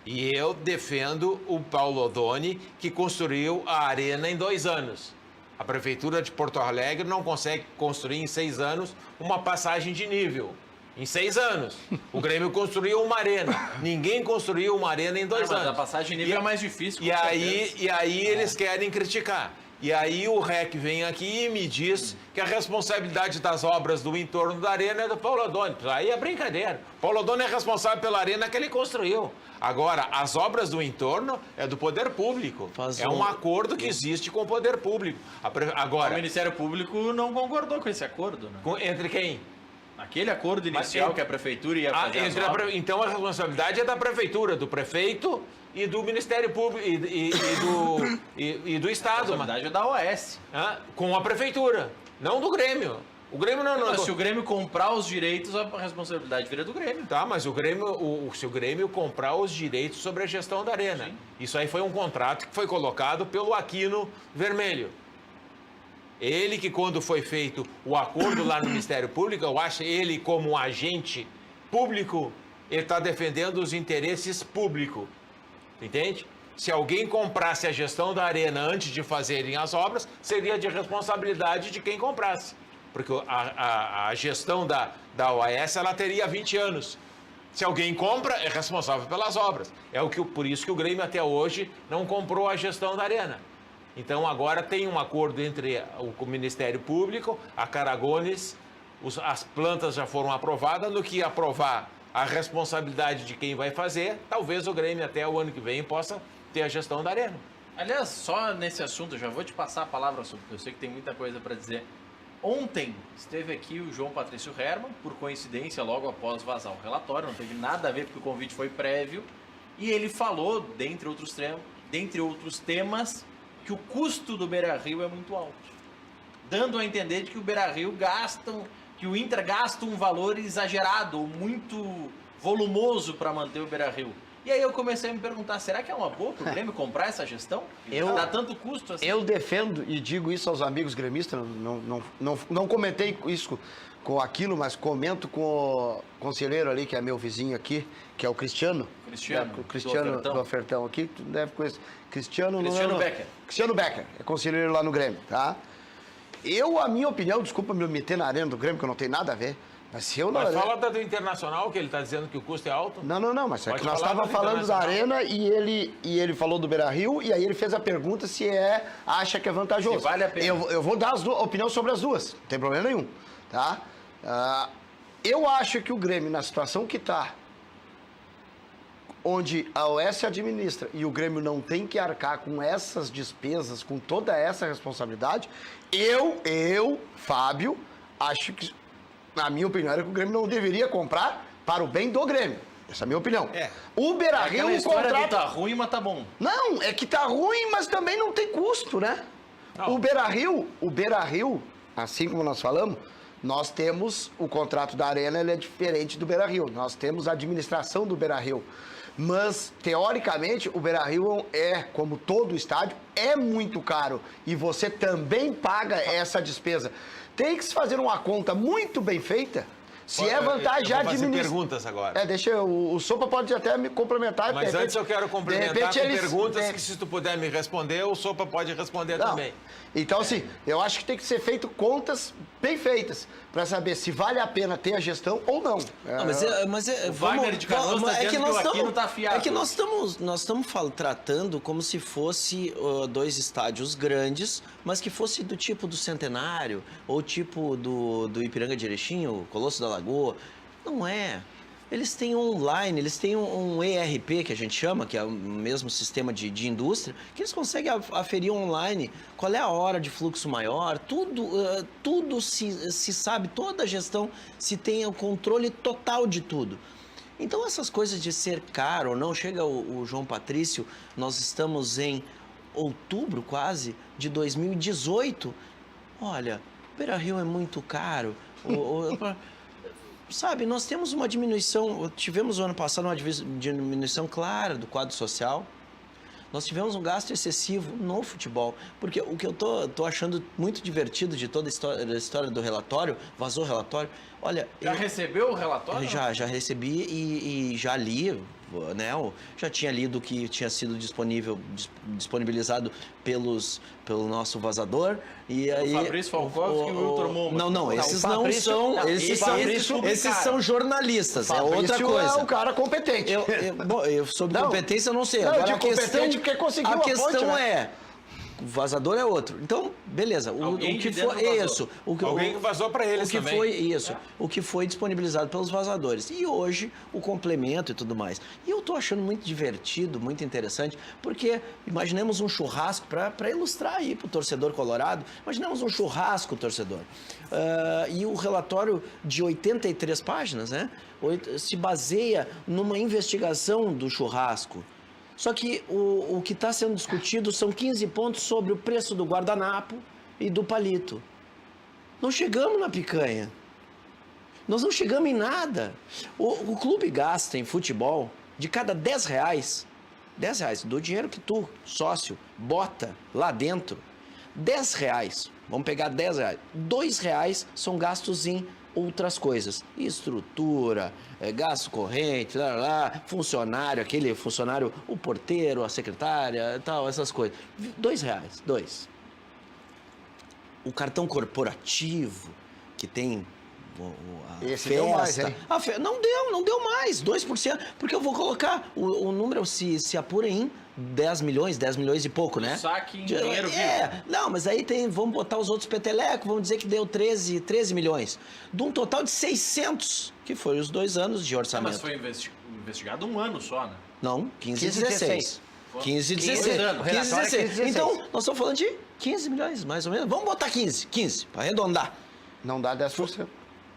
E eu defendo o Paulo Odoni, que construiu a Arena em 2 anos. A Prefeitura de Porto Alegre não consegue construir em 6 anos uma passagem de nível. Em 6 anos. O Grêmio construiu uma arena. Ninguém construiu uma arena em 2 Mas anos. a passagem de nível é mais difícil. E aí eles querem criticar. E aí o REC vem aqui e me diz que a responsabilidade das obras do entorno da arena é do Paulo Odoni. Aí é brincadeira. Paulo Odoni é responsável pela arena que ele construiu. Agora, as obras do entorno é do poder público. É um acordo que existe com o poder público. O Agora, Ministério Público não concordou com esse acordo, né? entre quem? Aquele acordo inicial que a prefeitura ia fazer as obras. Então a responsabilidade é da prefeitura, do prefeito e do Ministério Público e do Estado. A responsabilidade é da OAS. Com a prefeitura, não do Grêmio. O Grêmio não... Mas se o Grêmio comprar os direitos, a responsabilidade vira do Grêmio. Tá, mas se o Grêmio comprar os direitos sobre a gestão da Arena. Sim. Isso aí foi um contrato que foi colocado pelo Aquino Vermelho. Ele que, quando foi feito o acordo lá no Ministério Público, eu acho ele como um agente público, ele está defendendo os interesses públicos. Entende? Se alguém comprasse a gestão da Arena antes de fazerem as obras, seria de responsabilidade de quem comprasse. Porque a gestão da OAS, ela teria 20 anos. Se alguém compra, é responsável pelas obras. Por isso que o Grêmio até hoje não comprou a gestão da Arena. Então agora tem um acordo entre o Ministério Público, a Caragones, as plantas já foram aprovadas. No que aprovar a responsabilidade de quem vai fazer, talvez o Grêmio até o ano que vem possa ter a gestão da Arena. Aliás, só nesse assunto, eu já vou te passar a palavra sobre, porque eu sei que tem muita coisa para dizer. Ontem esteve aqui o João Patrício Herman, por coincidência, logo após vazar o relatório, não teve nada a ver porque o convite foi prévio, e ele falou, dentre outros temas, que o custo do Beira-Rio é muito alto, dando a entender de que o Beira-Rio que o Inter gasta um valor exagerado, muito volumoso para manter o Beira-Rio. E aí eu comecei a me perguntar, será que é uma boa para o Grêmio comprar essa gestão? Dá tanto custo assim? Eu defendo e digo isso aos amigos gremistas, não comentei isso com aquilo, mas comento com o conselheiro ali, que é meu vizinho aqui, que é o Cristiano. O Cristiano do Ofertão aqui, tu deve conhecer. Cristiano Becker. Cristiano Becker, é conselheiro lá no Grêmio, tá? A minha opinião, desculpa me meter na arena do Grêmio, que eu não tenho nada a ver. Mas fala do Internacional, que ele está dizendo que o custo é alto. Não, mas é que nós estávamos falando da Arena e ele falou do Beira-Rio, e aí ele fez a pergunta se acha que é vantajoso. Se vale a pena. Eu vou dar a opinião sobre as duas, não tem problema nenhum, tá? Eu acho que o Grêmio, na situação que está, onde a OAS administra e o Grêmio não tem que arcar com essas despesas, com toda essa responsabilidade, Fábio, acho que, na minha opinião, era que o Grêmio não deveria comprar para o bem do Grêmio. Essa é a minha opinião. O Beira-Rio, o contrato... tá ruim, mas tá bom. Não, é que tá ruim, mas também não tem custo, né? Não. O Beira-Rio, assim como nós falamos, nós temos o contrato da Arena, ele é diferente do Beira-Rio. Nós temos a administração do Beira-Rio. Mas, teoricamente, o Beira-Rio como todo estádio, é muito caro. E você também paga essa despesa. Tem que se fazer uma conta muito bem feita, se é vantagem administrar. Vou fazer perguntas agora. O Sopa pode até me complementar. Mas antes eu quero complementar com perguntas que, se tu puder me responder, o Sopa pode responder também. Então, assim, eu acho que tem que ser feito contas bem feitas, para saber se vale a pena ter a gestão ou não. O Wagner de Canoas está dizendo que o Aquino está afiado. É que nós estamos tratando como se fosse dois estádios grandes, mas que fosse do tipo do Centenário, ou tipo do Ipiranga de Erechim, o Colosso da Lagoa. Não é. Eles têm online, eles têm um ERP, que a gente chama, que é o mesmo sistema de indústria, que eles conseguem aferir online qual é a hora de fluxo maior, tudo se sabe, toda a gestão se tem o controle total de tudo. Então essas coisas de ser caro ou não, chega o João Patrício, nós estamos em outubro quase de 2018, olha, o Beira-Rio é muito caro, sabe, nós temos uma diminuição, tivemos no ano passado uma diminuição clara do quadro social, nós tivemos um gasto excessivo no futebol, porque o que eu tô achando muito divertido de toda a história do relatório, vazou o relatório, olha... Recebeu o relatório? Já recebi e já li, né, já tinha lido que tinha sido disponibilizado pelo nosso vazador, e aí... O Fabrício Falkowski e o Wilton Moura. Não, esses não são... Esses são jornalistas, é outra coisa. É um cara competente. Sobre competência eu não sei. Não, agora a questão porque conseguiu a questão ponte, né? vazador é outro. Então, beleza. Alguém O que de dentro foi vazou. isso? Alguém que vazou para eles o que também. foi isso? O que foi disponibilizado pelos vazadores. E hoje, o complemento e tudo mais. E eu tô achando muito divertido, muito interessante, porque imaginemos um churrasco, para ilustrar aí pro torcedor colorado, imaginemos um churrasco, torcedor. E o relatório de 83 páginas, né? Se baseia numa investigação do churrasco. Só que o que está sendo discutido são 15 pontos sobre o preço do guardanapo e do palito. Não chegamos na picanha. Nós não chegamos em nada. O clube gasta em futebol, de cada 10 reais, do dinheiro que tu, sócio, bota lá dentro, 10 reais, vamos pegar 10 reais, 2 reais são gastos em outras coisas, estrutura, gasto corrente, funcionário, aquele funcionário, o porteiro, a secretária, tal, essas coisas. 2 reais, 2. O cartão corporativo, que tem a Esse festa. deu mais, hein? Não deu mais, 2%, porque eu vou colocar, o número se apura em 10 milhões e pouco, né? Saque em dinheiro vivo. Não, mas aí vamos botar os outros petelecos, vamos dizer que deu 13 milhões. De um total de 600, que foi os 2 anos de orçamento. Mas foi investigado um ano só, né? Não, 15 e 15 e 16. 15 e 16. anos. 15 e Relatório é 16. 15 e 16. Então, nós estamos falando de 15 milhões, mais ou menos. Vamos botar 15, para arredondar. Não dá 10%.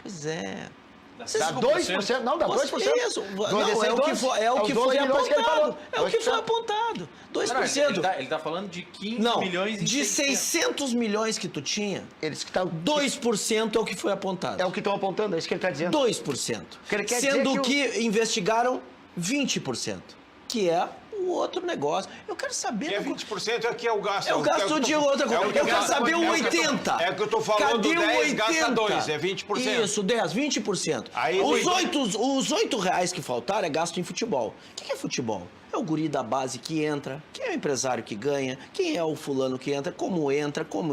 Pois é. Dá 2%, não, dá 2%. Isso, não, é o que foi, Os 12 milhões que ele falou. apontado. É o que foi apontado. 2%. Ele tá falando de 15 Não, milhões de 600 milhões que tu tinha, Eles que estão... 2% é o que foi apontado. É o que estão apontando, é isso que ele está dizendo. 2%. Que ele quer dizer Sendo que que investigaram 20%, que é o outro negócio. Eu quero saber... Que é 20%, aqui é o gasto. É o gasto de outra coisa. Eu quero saber o 80%. É o que eu tô falando, Cadê 10 o 80%? gasta 2, é 20%. Isso, 10, 20%. Aí, Os 8 reais que faltaram é gasto em futebol. O que é futebol? É o guri da base que entra, quem é o empresário que ganha, quem é o fulano que entra, como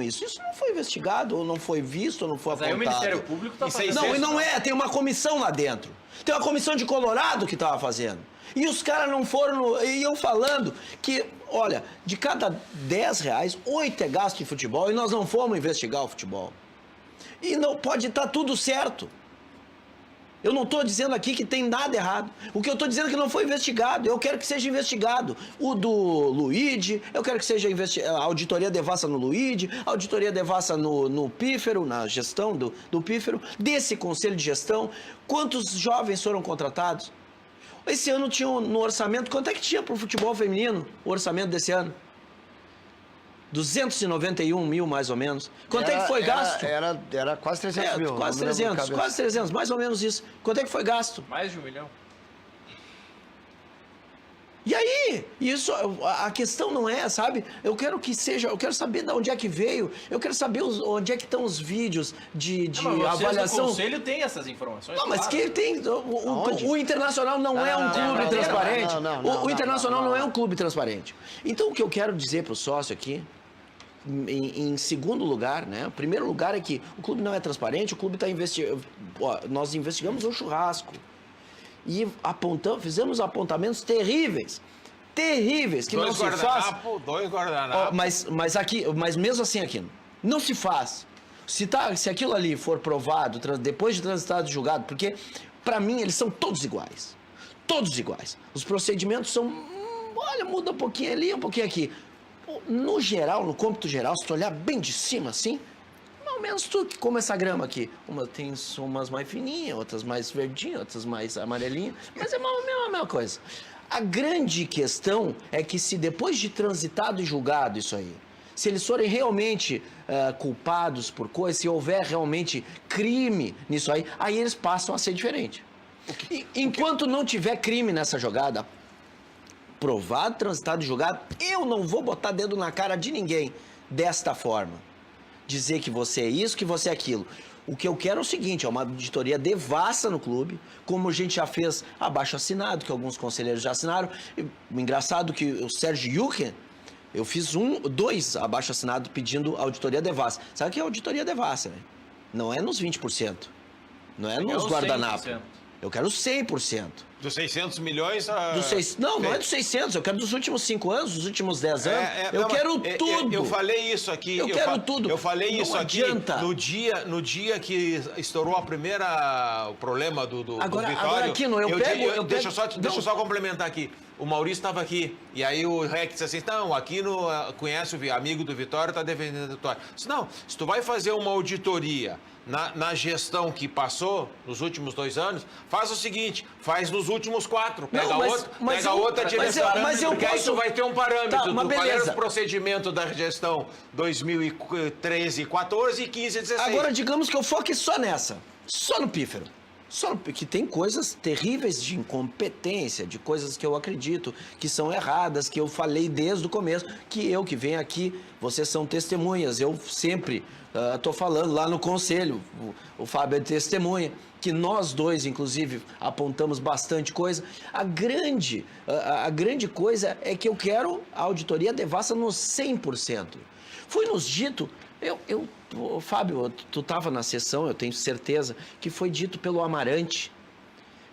isso. Isso não foi investigado, ou não foi visto, ou não foi Mas aí apontado. o Ministério Público tá fazendo. Não, e não é, tem uma comissão lá dentro. Tem uma comissão de Colorado que estava fazendo. E os caras não foram, iam falando que, olha, de cada 10 reais, 8 é gasto em futebol e nós não fomos investigar o futebol. E não pode estar tudo certo. Eu não estou dizendo aqui que tem nada errado. O que eu estou dizendo é que não foi investigado. Eu quero que seja investigado. O do Luigi, eu quero que seja a auditoria devassa no Luigi, a auditoria devassa no Pífero, na gestão do Pífero, desse conselho de gestão. Quantos jovens foram contratados? Esse ano tinha no orçamento, quanto é que tinha para o futebol feminino, o orçamento desse ano? 291 mil, mais ou menos. Quanto é que foi gasto? Era quase 300 mil. Quase não me lembro 300, de cabeça. quase 300, mais ou menos isso. Quanto é que foi gasto? Mais de 1 milhão. E aí? Isso, a questão não é, sabe? Eu quero saber de onde é que veio, eu quero saber onde é que estão os vídeos de avaliação. O Conselho tem essas informações. Não, mas claro. que tem. O Internacional não é um clube transparente. O Internacional não é um clube transparente. Então, o que eu quero dizer para o sócio aqui, em segundo lugar, né? O primeiro lugar é que o clube não é transparente, o clube está investigando. Nós investigamos um churrasco. E fizemos apontamentos terríveis. Terríveis, que não se faz. 2 guardanapos. Mas mesmo assim aqui, não se faz. Se aquilo ali for provado, depois de transitado e julgado, porque, para mim, eles são todos iguais. Todos iguais. Os procedimentos são, muda um pouquinho ali, um pouquinho aqui. No geral, no cômputo geral, se tu olhar bem de cima, assim, ao menos tudo como essa grama aqui. Tem umas mais fininhas, outras mais verdinhas, outras mais amarelinhas, mas é a mesma coisa. A grande questão é que se depois de transitado e julgado isso aí, se eles forem realmente culpados por coisa, se houver realmente crime nisso aí eles passam a ser diferentes. Enquanto não tiver crime nessa jogada, provado, transitado e julgado, eu não vou botar dedo na cara de ninguém desta forma. Dizer que você é isso, que você é aquilo. O que eu quero é o seguinte, é uma auditoria devassa no clube, como a gente já fez abaixo assinado, que alguns conselheiros já assinaram. Engraçado que o Sérgio Yuken, eu fiz 2 abaixo assinado pedindo auditoria devassa. Sabe o que é auditoria devassa, né? Não é nos 20%, não é nos guardanapos. Eu quero 100%. Dos 600 milhões... Não é dos 600, eu quero dos últimos 5 anos, dos últimos 10 anos. Eu quero tudo. Eu falei isso aqui. Eu quero tudo. Eu falei não isso adianta. aqui no dia que estourou o problema do Vitória. Agora, Aquino, deixa eu só complementar aqui. O Maurício estava aqui, e aí o Rec disse assim, não, o Aquino conhece o amigo do Vitória, está defendendo o Vitória. Disse, não, se tu vai fazer uma auditoria na gestão que passou nos últimos 2 anos, faz o seguinte, faz nos últimos 4, pega outra direção, porque aí tu vai ter um parâmetro qual era o procedimento da gestão 2013, 14 e 15 e 16. Agora, digamos que eu foque só nessa, só no pífero. Que tem coisas terríveis de incompetência, de coisas que eu acredito que são erradas, que eu falei desde o começo, que venho aqui, vocês são testemunhas, eu sempre estou falando lá no conselho, o Fábio é testemunha, que nós dois, inclusive, apontamos bastante coisa. A grande coisa é que eu quero a auditoria devassa nos 100%. Foi nos dito, Fábio, tu estava na sessão, eu tenho certeza, que foi dito pelo Amarante,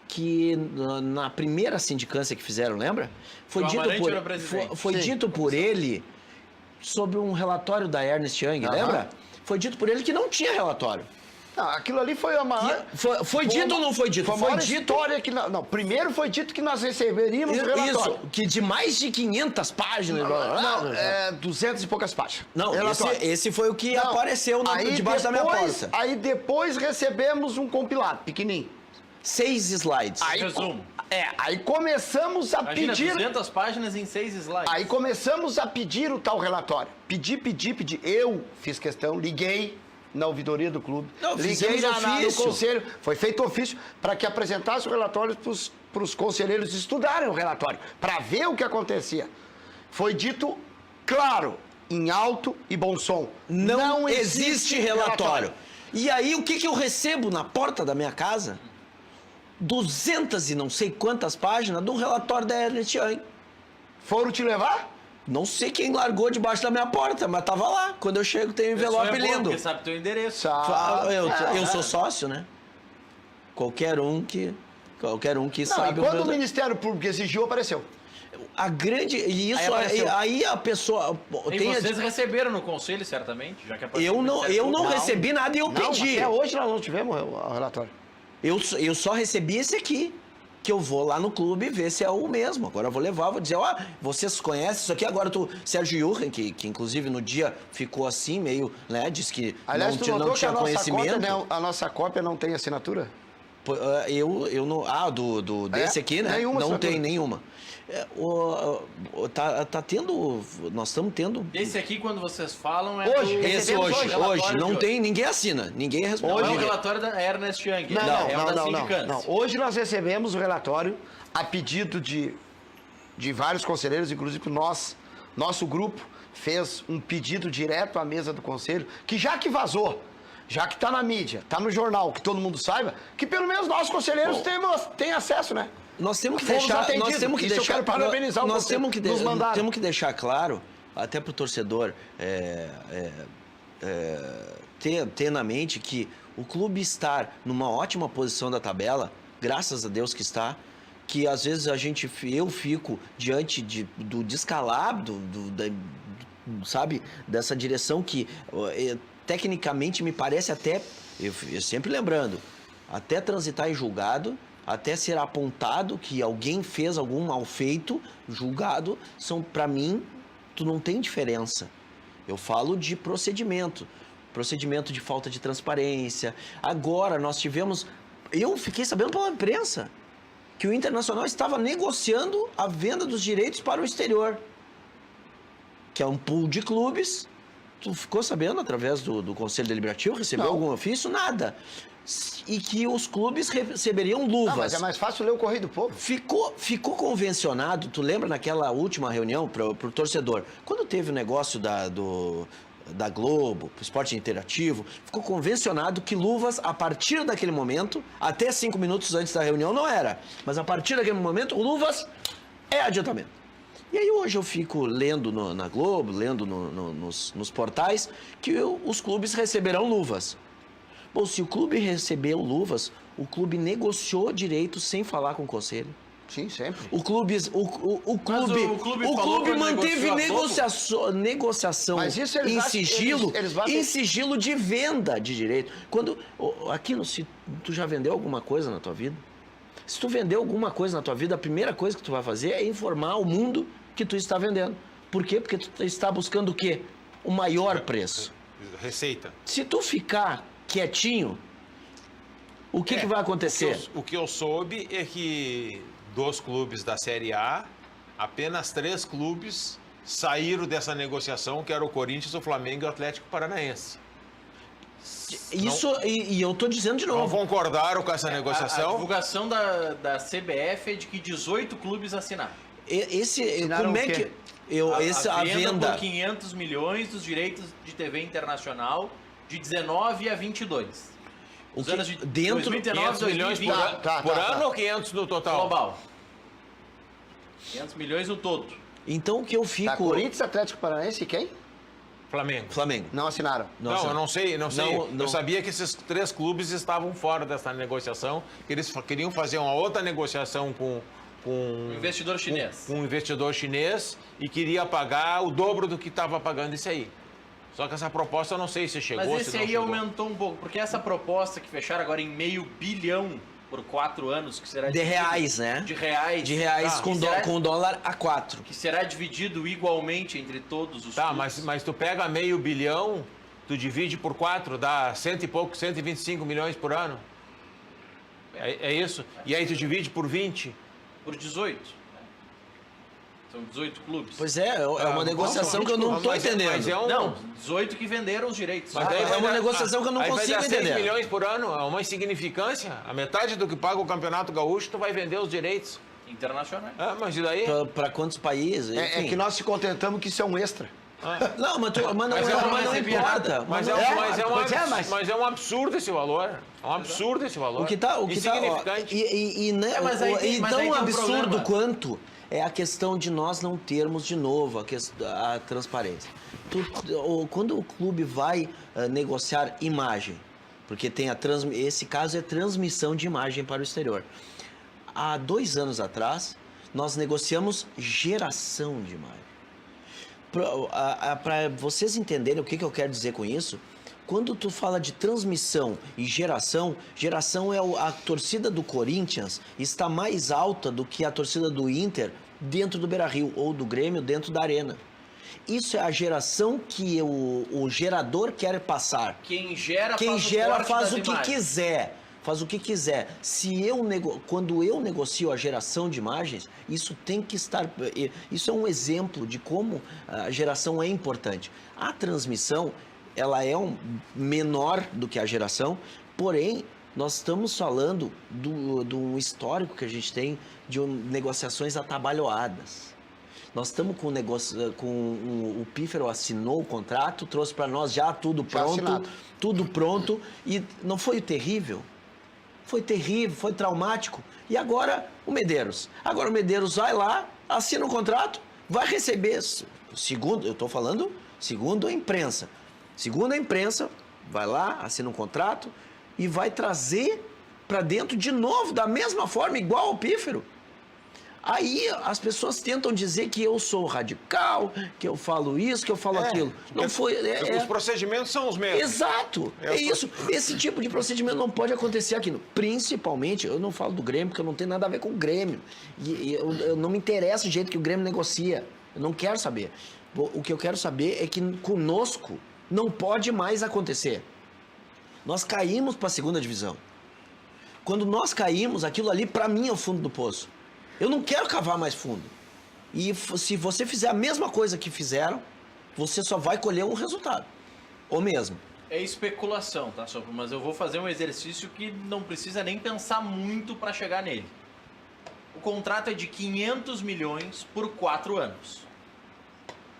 que na primeira sindicância que fizeram, lembra? Foi dito por ele sobre um relatório da Ernst Young, lembra? Foi dito por ele que não tinha relatório. Não, aquilo ali foi a maior... Foi dito ou não foi dito? Foi dito... história que... Não, primeiro foi dito que nós receberíamos o relatório. Isso, que de mais de 500 páginas... Não, 200 e poucas páginas. Não, esse foi o que apareceu debaixo da minha porta. Aí depois recebemos um compilado, pequenininho. 6 slides. Resumo. Aí começamos a pedir... 200 páginas em 6 slides. Aí começamos a pedir o tal relatório. Pedi. Eu fiz questão, liguei na ouvidoria do clube. Liguei no conselho. Foi feito ofício para que apresentasse o relatório para os conselheiros estudarem o relatório, para ver o que acontecia. Foi dito, claro, em alto e bom som. Não existe relatório. E aí, o que eu recebo na porta da minha casa? 200 e não sei quantas páginas do relatório da Ernst Young. Foram te levar? Não sei quem largou debaixo da minha porta, mas tava lá. Quando eu chego, tem um envelope lindo. Porque sabe teu endereço. Eu sou sócio, né? Qualquer um que sabe. E quando o Ministério Público exigiu, apareceu. A grande... Aí a pessoa... Vocês receberam no conselho, certamente? Já que eu não recebi nada e eu pedi. Até hoje nós não tivemos o relatório. Eu só recebi esse aqui. Que eu vou lá no clube ver se é o mesmo. Agora eu vou levar, vou dizer, vocês conhecem isso aqui? Agora Sérgio Jurgen, que inclusive no dia ficou assim, meio, né, disse que aliás, não tinha conhecimento. A nossa cópia não tem assinatura? Eu não... desse aqui, né? Nenhuma não assinatura. tem nenhuma. Tá tendo... Nós estamos tendo... Esse aqui, quando vocês falam, Hoje. Não tem... Ninguém assina. Ninguém responde. Não é o relatório da Ernst Young. Não. Hoje nós recebemos o relatório a pedido de vários conselheiros, inclusive nosso grupo fez um pedido direto à mesa do conselho, que já que vazou, já que está na mídia, está no jornal, que todo mundo saiba, que pelo menos nós conselheiros têm acesso, né? Nós temos que deixar claro, até para o torcedor ter na mente que o clube estar numa ótima posição da tabela, graças a Deus que está, que às vezes eu fico diante do descalabro, sabe, dessa direção que tecnicamente me parece até, eu sempre lembrando, até transitar em julgado, até ser apontado que alguém fez algum mal feito, julgado, para mim, tu não tem diferença. Eu falo de procedimento de falta de transparência. Agora nós tivemos, eu fiquei sabendo pela imprensa, que o Internacional estava negociando a venda dos direitos para o exterior, que é um pool de clubes. Tu ficou sabendo através do Conselho Deliberativo? Recebeu algum ofício? Nada. E que os clubes receberiam luvas. Mas é mais fácil ler o Correio do Povo. Ficou convencionado, tu lembra naquela última reunião pro torcedor, quando teve o negócio da Globo, pro esporte interativo, ficou convencionado que luvas, a partir daquele momento, até 5 minutos antes da reunião não era, mas a partir daquele momento, luvas é adiantamento. E aí hoje eu fico lendo na Globo, lendo nos portais, que os clubes receberão luvas. Bom, se o clube recebeu luvas, o clube negociou direitos sem falar com o conselho. Sim, sempre. O clube falou que manteve negociou a negociação Mas isso eles em acham- sigilo, eles batem- em sigilo de venda de direito. Aqui, se tu já vendeu alguma coisa na tua vida? Se tu vendeu alguma coisa na tua vida, a primeira coisa que tu vai fazer é informar o mundo que tu está vendendo. Por quê? Porque tu está buscando o quê? O maior preço. Receita. Se tu ficar quietinho, o que vai acontecer? O que eu soube é que dos clubes da Série A, apenas 3 clubes saíram dessa negociação, que era o Corinthians, o Flamengo e o Atlético Paranaense. Isso, e eu tô dizendo de Não novo. concordaram com essa A negociação? divulgação da CBF é de que 18 clubes assinaram. Assinaram Como é o quê? que a venda por 500 milhões dos direitos de TV internacional de 19 a 22. Os anos de dentro 2019 500 milhões 2020. por ano ou 500 no total? Global. 500 milhões no todo. Então o que eu Tá, fico. Corinthians, Atlético Paranaense e quem? Flamengo. Flamengo. Não assinaram. Não, eu não sei. Não. Eu sabia que esses 3 clubes estavam fora dessa negociação, que eles queriam fazer uma outra negociação com Um investidor chinês. um investidor chinês e queria pagar o dobro do que estava pagando esse aí. Só que essa proposta eu não sei se chegou, Mas se esse não aí chegou. aumentou um pouco, porque essa proposta que fecharam agora em $500 milhão por 4 anos, que será De dividido- reais, né? De reais. De reais Ah, com, que será- com dólar a 4. que será dividido igualmente entre todos os Tá, clubes. mas tu pega $500 milhão, tu divide por 4, dá 125 milhões por ano. É isso? E aí tu divide por 20. Por 18. São 18 clubes. Pois é uma negociação que eu não estou Mas entendendo. é um... Não, 18 que venderam os direitos. Mas daí é vai uma dar- negociação que eu não aí vai consigo dar 6 entender. milhões por ano, é uma insignificância. A metade do que paga o Campeonato Gaúcho, tu vai vender os direitos. Internacionais. Ah, mas e daí? Para quantos países? É Enfim. que nós se contentamos que isso é um extra. Não, mas não, Mas não recebia importa. nada. Mas é um absurdo esse valor. É um absurdo esse valor. O que tá, Insignificante. né, É, mas aí tem- mas tão aí tem um absurdo problema. quanto é a questão de nós não termos de novo a transparência. Quando o clube vai negociar imagem, porque tem esse caso é transmissão de imagem para o exterior. Há 2 anos atrás, nós negociamos geração de imagem. Para vocês entenderem o que eu quero dizer com isso, quando tu fala de transmissão e geração é a torcida do Corinthians está mais alta do que a torcida do Inter dentro do Beira-Rio ou do Grêmio dentro da Arena. Isso é a geração que o gerador quer passar. Quem gera Quem faz gera o corte faz das o que imagens. quiser. Faz o que quiser. Quando eu negocio a geração de imagens, isso tem que estar. Isso é um exemplo de como a geração é importante. A transmissão, ela é menor do que a geração, porém, nós estamos falando de um histórico que a gente tem de negociações atabalhoadas. Nós estamos com o negócio, o Pífero assinou o contrato, trouxe para nós já tudo pronto, e não foi terrível? Foi terrível, foi traumático. E agora o Medeiros. Agora o Medeiros vai lá, assina o contrato, vai receber, segundo, eu estou falando, segundo a imprensa. Segundo a imprensa, vai lá, assina um contrato e vai trazer para dentro de novo, da mesma forma, igual ao Pífero. Aí as pessoas tentam dizer que eu sou radical, que eu falo isso, que eu falo aquilo. Não foi. Os procedimentos são os mesmos. Exato, é isso. Esse tipo de procedimento não pode acontecer aqui. Principalmente, eu não falo do Grêmio, porque eu não tenho nada a ver com o Grêmio. E eu não me interessa o jeito que o Grêmio negocia. Eu não quero saber. O que eu quero saber é que conosco não pode mais acontecer. Nós caímos para a 2ª divisão. Quando nós caímos, aquilo ali, para mim, é o fundo do poço. Eu não quero cavar mais fundo. E se você fizer a mesma coisa que fizeram, você só vai colher um resultado. Ou mesmo. É especulação, tá, Sopro? Mas eu vou fazer um exercício que não precisa nem pensar muito para chegar nele. O contrato é de 500 milhões por 4 anos.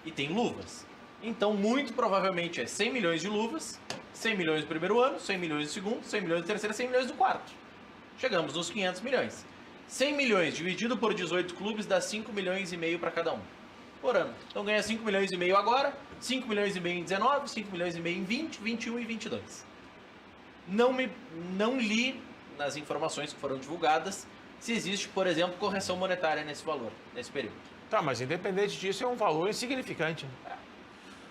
E tem luvas. Então, muito provavelmente é 100 milhões de luvas, 100 milhões no primeiro ano, 100 milhões no segundo, 100 milhões no terceiro, 100 milhões no quarto. Chegamos nos 500 milhões. 100 milhões dividido por 18 clubes dá 5 milhões e meio para cada um por ano. Então ganha 5 milhões e meio agora, 5 milhões e meio em 19, 5 milhões e meio em 20, 21 e 22. Não li nas informações que foram divulgadas se existe, por exemplo, correção monetária nesse valor, nesse período. Tá, mas independente disso, é um valor insignificante.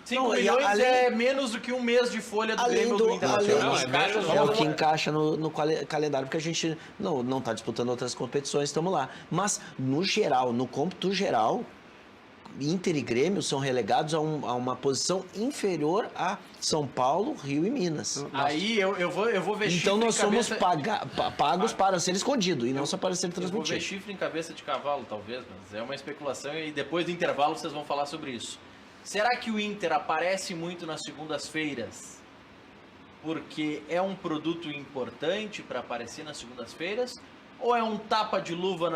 5 Não, e milhões além- é menos do que um mês de folha do Além Grêmio do, do Internacional. além, Encaixa no é o valor. que encaixa no calendário, porque a gente não está disputando outras competições, estamos lá. Mas, no geral, no cômputo geral, Inter e Grêmio são relegados a uma posição inferior a São Paulo, Rio e Minas. Aí eu vou ver Então chifre nós em somos cabeça... pagos para ser escondido e não só para ser Eu vou ver transmitido. chifre em cabeça de cavalo, talvez, mas é uma especulação e depois do intervalo vocês vão falar sobre isso. Será que o Inter aparece muito nas segundas-feiras porque é um produto importante para aparecer nas segundas-feiras? Ou é um tapa de luva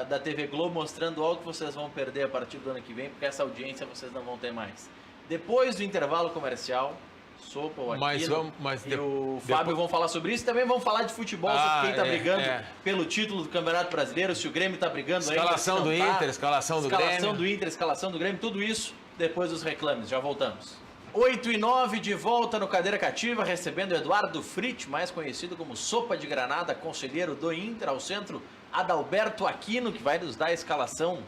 da TV Globo mostrando algo que vocês vão perder a partir do ano que vem, porque essa audiência vocês não vão ter mais? Depois do intervalo comercial, Sopa, o Aquino e o Fábio vão falar sobre isso. Também vão falar de futebol, sobre quem tá brigando pelo título do Campeonato Brasileiro, se o Grêmio tá brigando ainda. Escalação do Inter, escalação do Grêmio. Escalação do Inter, escalação do Grêmio, tudo isso depois dos reclames. Já voltamos. 8h09, de volta no Cadeira Cativa, recebendo Eduardo Fritz, mais conhecido como Sopa de Granada, conselheiro do Inter, ao centro, Adalberto Aquino, que vai nos dar a escalação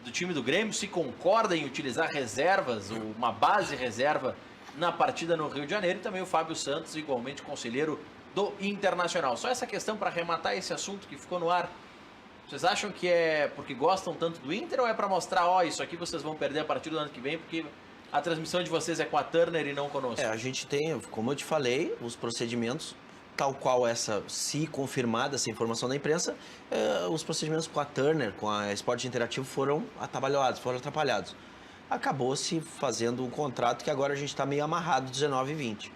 do time do Grêmio, se concorda em utilizar reservas, ou uma base reserva, na partida no Rio de Janeiro, e também o Fábio Santos, igualmente conselheiro do Internacional. Só essa questão para arrematar esse assunto que ficou no ar. Vocês acham que é porque gostam tanto do Inter ou é para mostrar, ó, isso aqui vocês vão perder a partir do ano que vem, porque a transmissão de vocês é com a Turner e não conosco? A gente tem, como eu te falei, os procedimentos, tal qual se confirmada essa informação da imprensa, os procedimentos com a Turner, com a Esporte Interativo foram atabalhados, foram atrapalhados. Acabou-se fazendo um contrato que agora a gente está meio amarrado, 19 e 20.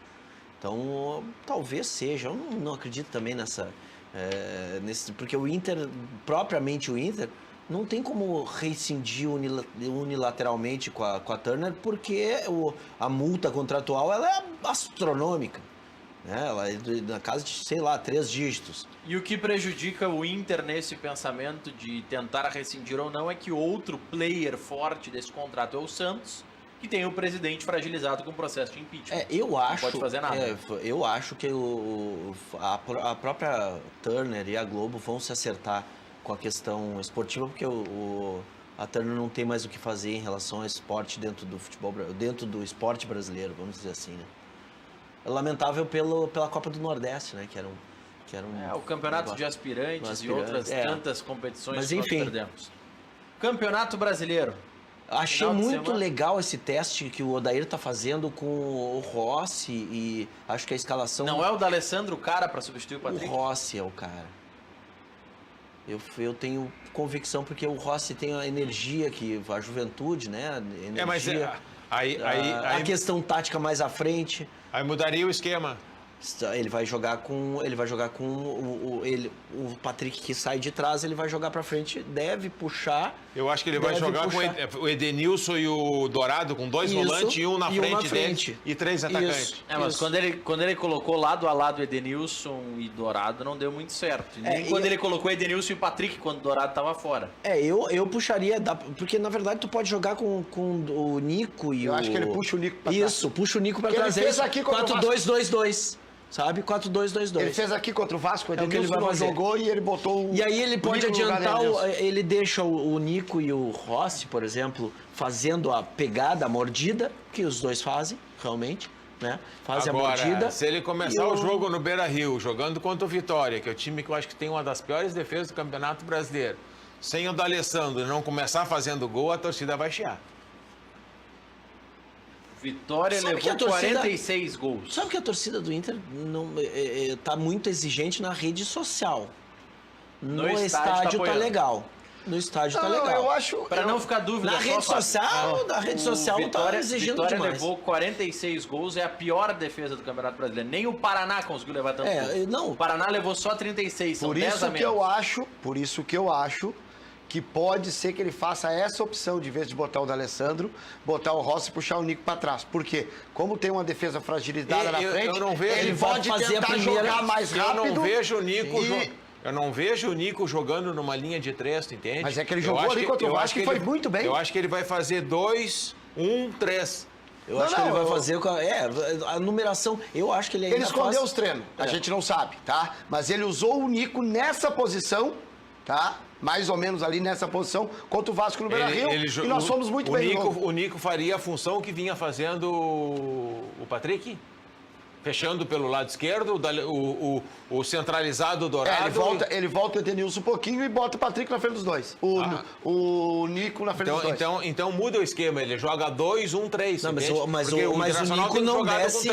Então, talvez seja, eu não acredito também porque o Inter, propriamente o Inter, não tem como rescindir unilateralmente com a Turner, porque a multa contratual ela é astronômica. Né? Ela é na casa de, 3 dígitos. E o que prejudica o Inter nesse pensamento de tentar rescindir ou não é que outro player forte desse contrato é o Santos, que tem o presidente fragilizado com o processo de impeachment. Eu acho, não pode fazer nada. Eu acho que a própria Turner e a Globo vão se acertar com a questão esportiva, porque a Turner não tem mais o que fazer em relação ao esporte dentro do futebol, dentro do esporte brasileiro, vamos dizer assim, né? É lamentável pela Copa do Nordeste, né? Que era um o campeonato de aspirantes e outras tantas competições mas, que enfim, nós perdemos. Campeonato Brasileiro. Achei Final de muito semana. legal esse teste que o Odair tá fazendo com o Rossi e acho que a escalação... Não é o D'Alessandro o cara para substituir o O Patrick? Rossi é o cara. Eu tenho convicção porque o Rossi tem a energia, a juventude, né? Energia, a questão tática mais à frente. Aí mudaria o esquema. Ele vai jogar com o Patrick que sai de trás, ele vai jogar para frente, deve puxar. Eu acho que ele vai jogar com o Edenilson e o Dourado, com 2 volantes e um na frente dele e 3 atacantes. Mas quando ele colocou lado a lado Edenilson e Dourado, não deu muito certo. Nem quando ele colocou Edenilson e Patrick, quando o Dourado estava fora. Eu puxaria, porque na verdade tu pode jogar com o Nico e Eu acho que ele puxa o Nico pra trás. Isso, puxa o Nico pra Que ele trás. fez aqui contra o 4-2-2-2. Sabe? 4-2-2-2. Ele fez aqui contra o Vasco, o É o que ele Edenilson vai não fazer. jogou e ele botou o... E aí ele pode Nico no lugar adiantar, do Edenilson. ele deixa o Nico e o Rossi, por exemplo, fazendo a pegada, a mordida, que os dois fazem, realmente, né? Fazem Agora, a mordida. se ele começar o jogo no Beira-Rio, jogando contra o Vitória, que é o time que eu acho que tem uma das piores defesas do Campeonato Brasileiro, sem o D'Alessandro e não começar fazendo gol, a torcida vai chiar. Vitória Sabe que a levou torcida- 46 gols. Sabe que a torcida do Inter tá muito exigente na rede social. No estádio estádio tá tá apoiando. legal. No estádio tá Não, legal. eu acho... Para não ficar dúvida Na só, rede Fábio. social, na rede social tá exigindo Vitória demais. levou 46 gols, é a pior defesa do Campeonato Brasileiro. Nem o Paraná conseguiu levar tanto gol. Não. O Paraná levou só 36, são Por 10 a isso menos. que eu acho que pode ser que ele faça essa opção, de vez de botar o D'Alessandro, botar o Rossi e puxar o Nico para trás. Por quê? Como tem uma defesa fragilizada na frente, eu não vejo- ele ele pode pode fazer a tentar primeira- jogar mais rápido. Eu não vejo o Nico e- Eu não vejo o Nico jogando numa linha de 3, tu entende? Mas é que ele Eu jogou acho ali contra o eu Vasco acho que e foi ele- muito bem. Eu acho que ele vai fazer 2, 1, 3. Eu acho que ele vai fazer com a numeração. Eu acho que ele ainda Ele escondeu faz... os treinos, a gente não sabe, tá? Mas ele usou o Nico nessa posição tá? Mais ou menos ali nessa posição, contra o Vasco no Beira-Rio, e nós fomos muito bem no jogo. O Nico faria a função que vinha fazendo o Patrick? Fechando pelo lado esquerdo, o centralizado Dourado. Ele volta o Edenilson um pouquinho e bota o Patrick na frente dos dois. O Nico na frente dos dois. Então muda o esquema, ele joga 2-1-3. Não, mas o Nico não desce.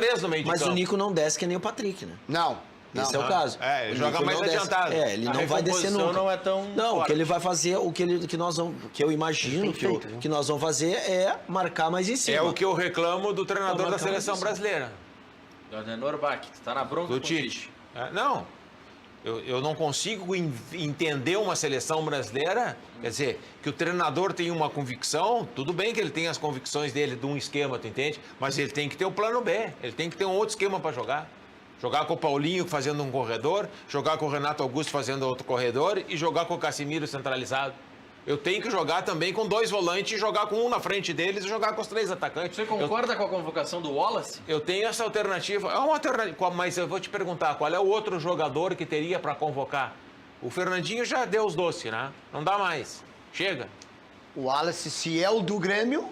Mas o Nico não desce que nem o Patrick, né? Não. Esse é o caso. Ele joga mais adiantado. Ele não vai descer nunca. Não é tão Não, o forte. que ele vai fazer, que eu imagino que nós vamos fazer é marcar mais em cima. É o que eu reclamo do treinador da seleção brasileira. Do Adenor Bach, tu tá na bronca Do com o Tite. Não. Eu não consigo entender uma seleção brasileira, quer dizer, que o treinador tem uma convicção, tudo bem que ele tem as convicções dele de um esquema, tu entende? Mas ele tem que ter o plano B, ele tem que ter um outro esquema para jogar. Jogar com o Paulinho fazendo um corredor, jogar com o Renato Augusto fazendo outro corredor e jogar com o Casimiro centralizado. Eu tenho que jogar também com 2 volantes, jogar com um na frente deles e jogar com os 3 atacantes. Você concorda com a convocação do Wallace? Eu tenho essa alternativa. É uma alternativa, mas eu vou te perguntar, qual é o outro jogador que teria para convocar? O Fernandinho já deu os doces, né? Não dá mais. Chega. O Wallace, se é o do Grêmio...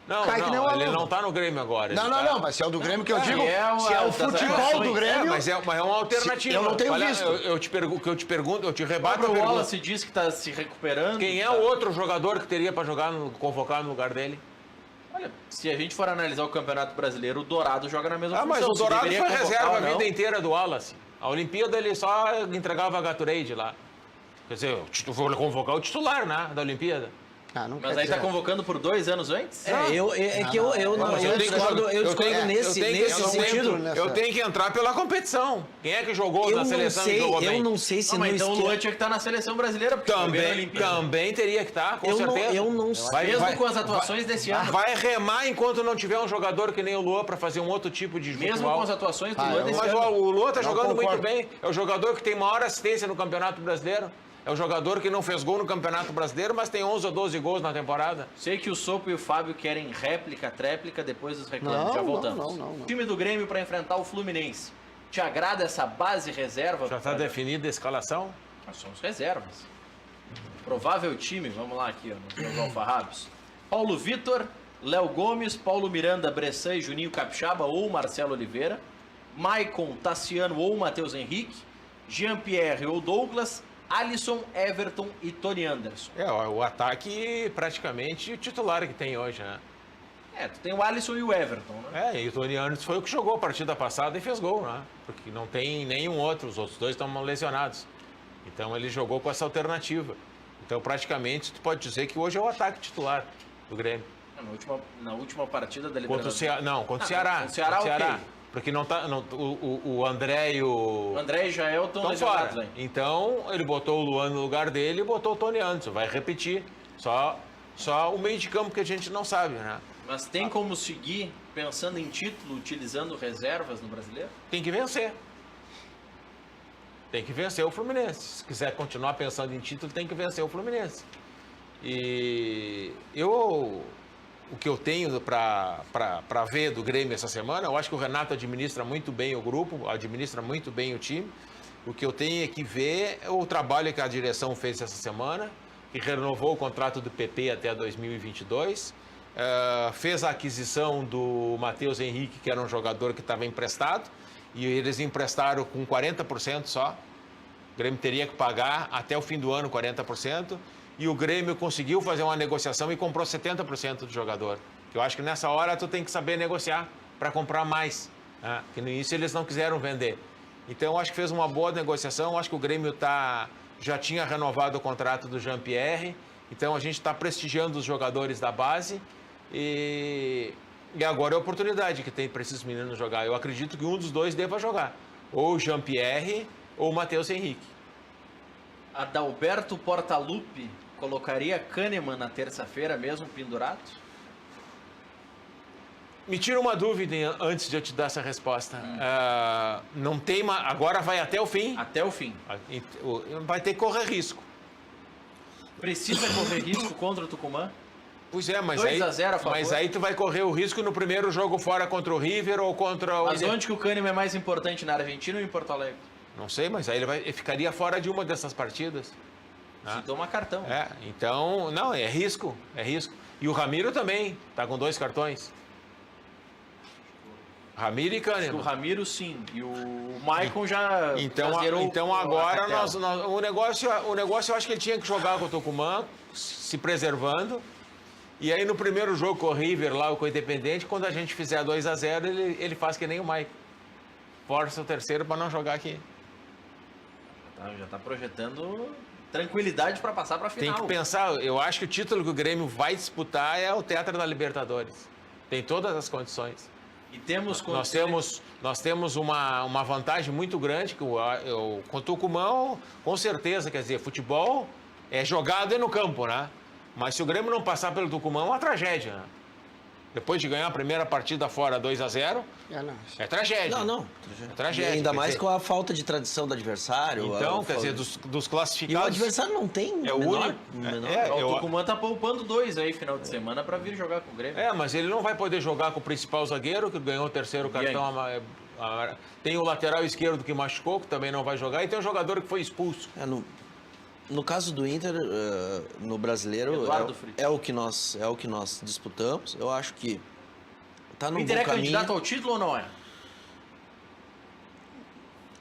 Não, ele não tá no Grêmio agora. Não, mas se é o do Grêmio que eu digo, se é o futebol do Grêmio... Mas é uma alternativa. Eu não tenho visto. Eu te pergunto, eu te rebato a O pergunta. Wallace disse que tá se recuperando. Quem é o outro jogador que teria para convocar no lugar dele? Olha, se a gente for analisar o Campeonato Brasileiro, o Dourado joga na mesma função. Mas o Dourado Se foi deveria reserva convocar a ou não. vida inteira do Wallace. A Olimpíada ele só entregava a Gatorade lá. Quer dizer, vou convocar o titular, né, da Olimpíada. Mas aí tá convocando por 2 anos antes? Eu discordo nesse sentido. Eu tenho que entrar pela competição. Quem é que jogou na seleção e jogou bem? Eu não sei se Mas então o Luan tinha que estar na seleção brasileira, porque Também teria que estar, com certeza. Eu não sei. Mesmo com as atuações desse ano. Vai remar enquanto não tiver um jogador que nem o Luan para fazer um outro tipo de Mesmo futebol. com as atuações do Luan desse Mas ano. o Luan tá jogando muito concordo. bem. É o jogador que tem maior assistência no Campeonato Brasileiro. É o jogador que não fez gol no Campeonato Brasileiro, mas tem 11 ou 12 gols na temporada. Sei que o Sopo e o Fábio querem réplica, tréplica, depois dos reclames. Já voltamos. Não. Time do Grêmio para enfrentar o Fluminense. Te agrada essa base reserva? Já está definida a escalação? Nós somos reservas. Provável time, vamos lá aqui, ó, nos alfarrábios. Paulo Vitor, Léo Gomes, Paulo Miranda, Bressan e Juninho Capixaba ou Marcelo Oliveira. Maicon, Tassiano ou Matheus Henrique. Jean-Pierre ou Douglas. Alisson, Everton e Tony Anderson. O ataque praticamente titular que tem hoje, né? Tu tem o Alisson e o Everton, né? E o Tony Anderson foi o que jogou a partida passada e fez gol, né? Porque não tem nenhum outro, os outros 2 estão lesionados. Então ele jogou com essa alternativa. Então praticamente tu pode dizer que hoje é o ataque titular do Grêmio. Na última partida da Contra o Libertadores. Ceará. Não, contra o Ceará. Contra o Ceará, ok. Porque não tá, o André e o... O André e Jael estão Estão lesionados fora. aí. Então, ele botou o Luan no lugar dele e botou o Tony Anderson. Vai repetir. Só o meio de campo que a gente não sabe, né? Mas tem como seguir pensando em título, utilizando reservas no Brasileiro? Tem que vencer. Tem que vencer o Fluminense. Se quiser continuar pensando em título, tem que vencer o Fluminense. E o que eu tenho para ver do Grêmio essa semana, eu acho que o Renato administra muito bem o grupo, administra muito bem o time. O que eu tenho é que ver o trabalho que a direção fez essa semana, que renovou o contrato do PP até 2022, fez a aquisição do Matheus Henrique, que era um jogador que estava emprestado, e eles emprestaram com 40% só. O Grêmio teria que pagar até o fim do ano 40%. E o Grêmio conseguiu fazer uma negociação e comprou 70% do jogador. Eu acho que nessa hora tu tem que saber negociar para comprar mais. Né? Que no início eles não quiseram vender. Então eu acho que fez uma boa negociação. Eu acho que o Grêmio já tinha renovado o contrato do Jean-Pierre. Então a gente está prestigiando os jogadores da base. E agora é a oportunidade que tem para esses meninos jogar. Eu acredito que um dos 2 deva jogar. Ou o Jean-Pierre ou o Matheus Henrique. Adalberto Portaluppi colocaria Kahneman na terça-feira mesmo pendurado? Me tira uma dúvida antes de eu te dar essa resposta. Não tem agora vai até o fim? Até o fim. Vai ter que correr risco. Precisa correr risco contra o Tucumã? Pois é, mas 2 a 0 a favor. Mas aí tu vai correr o risco no primeiro jogo fora contra o River ou contra o... Mas onde que o Kahneman é mais importante, na Argentina ou em Porto Alegre? Não sei, mas aí ele ficaria fora de uma dessas partidas. Se toma cartão. Então, não, é risco. E o Ramiro também, tá com 2 cartões. Ramiro e Kahneman. O Ramiro, sim. E o Maicon já zerou Então a agora cartela. o negócio eu acho que ele tinha que jogar com o Tucumã, se preservando. E aí no primeiro jogo com o River, lá com o Independente, quando a gente fizer 2-0, ele faz que nem o Maicon. Força o terceiro para não jogar aqui. Já tá projetando tranquilidade para passar para final. Tem que pensar, eu acho que o título que o Grêmio vai disputar é o Tetra da Libertadores. Tem todas as condições. E temos Nós temos uma vantagem muito grande que com o Tucumã, com certeza, quer dizer, futebol é jogado no campo, né? Mas se o Grêmio não passar pelo Tucumã, é uma tragédia, né? Depois de ganhar a primeira partida fora 2-0, é tragédia. Não. É tragédia. E ainda mais com a falta de tradição do adversário. Então, quer dizer, dos E classificados... o adversário não tem É o único... O Tucumã tá poupando 2 aí final de semana para vir jogar com o Grêmio. Mas ele não vai poder jogar com o principal zagueiro, que ganhou o terceiro cartão. Tem o lateral esquerdo que machucou, que também não vai jogar, e tem o jogador que foi expulso. No caso do Inter, no Brasileiro, é o que nós disputamos. Eu acho que tá no O Inter bom é caminho. candidato ao título ou não é?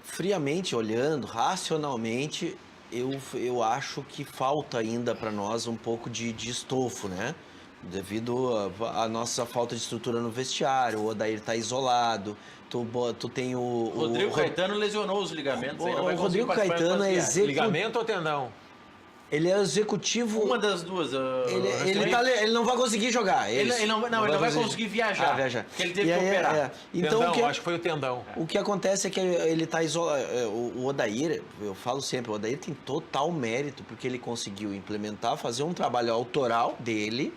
Friamente olhando, racionalmente, eu acho que falta ainda para nós um pouco de estofo, né? Devido à nossa falta de estrutura no vestiário, o Odair tá isolado, tu tem o Rodrigo Caetano lesionou os ligamentos. Aí não vai o Rodrigo conseguir participar Caetano das é viagens. Ligamento ou tendão? Ele é executivo. Uma das duas. Ele não vai conseguir jogar. Ele não vai conseguir viajar. Porque ele teve que operar. Então, tendão, acho que foi o tendão. O que acontece é que ele está isolado. O Odair, eu falo sempre, o Odair tem total mérito, porque ele conseguiu fazer um trabalho autoral dele,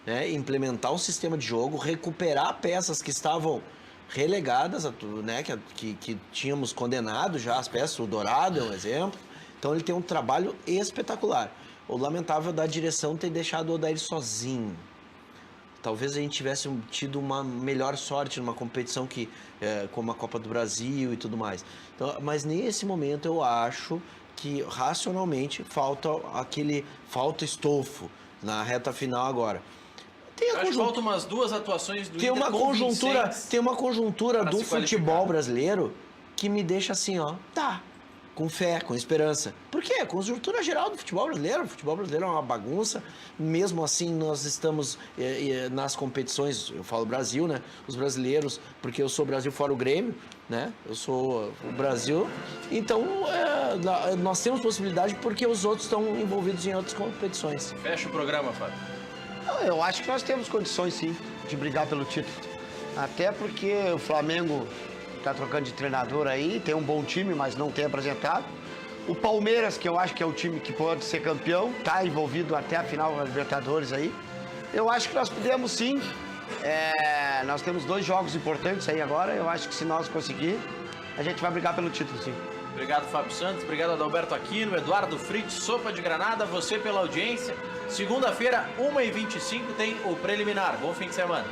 né, implementar um sistema de jogo, recuperar peças que estavam relegadas, né, que tínhamos condenado já as peças, o Dourado é um exemplo. Então ele tem um trabalho espetacular. O lamentável da direção ter deixado o Odair sozinho. Talvez a gente tivesse tido uma melhor sorte numa competição como a Copa do Brasil e tudo mais. Então, mas nesse momento eu acho que racionalmente falta estofo na reta final agora. Faltam umas 2 atuações do Tem Inter tem uma conjuntura pra do se futebol qualificar. brasileiro que me deixa assim, com fé, com esperança. Por quê? Conjuntura geral do futebol brasileiro. O futebol brasileiro é uma bagunça. Mesmo assim, nós estamos nas competições, eu falo Brasil, né? Os brasileiros, porque eu sou Brasil fora o Grêmio, né? Eu sou o Brasil. Então, nós temos possibilidade porque os outros estão envolvidos em outras competições. Fecha o programa, Fábio. Eu acho que nós temos condições, sim, de brigar pelo título. Até porque o Flamengo está trocando de treinador aí, tem um bom time, mas não tem apresentado. O Palmeiras, que eu acho que é o time que pode ser campeão, está envolvido até a final da Libertadores aí. Eu acho que nós podemos, sim. Nós temos 2 jogos importantes aí agora. Eu acho que se nós conseguir, a gente vai brigar pelo título, sim. Obrigado, Fábio Santos. Obrigado, Adalberto Aquino, Eduardo Fritz, Sopa de Granada. Você pela audiência. Segunda-feira, 1h25, tem o preliminar. Bom fim de semana.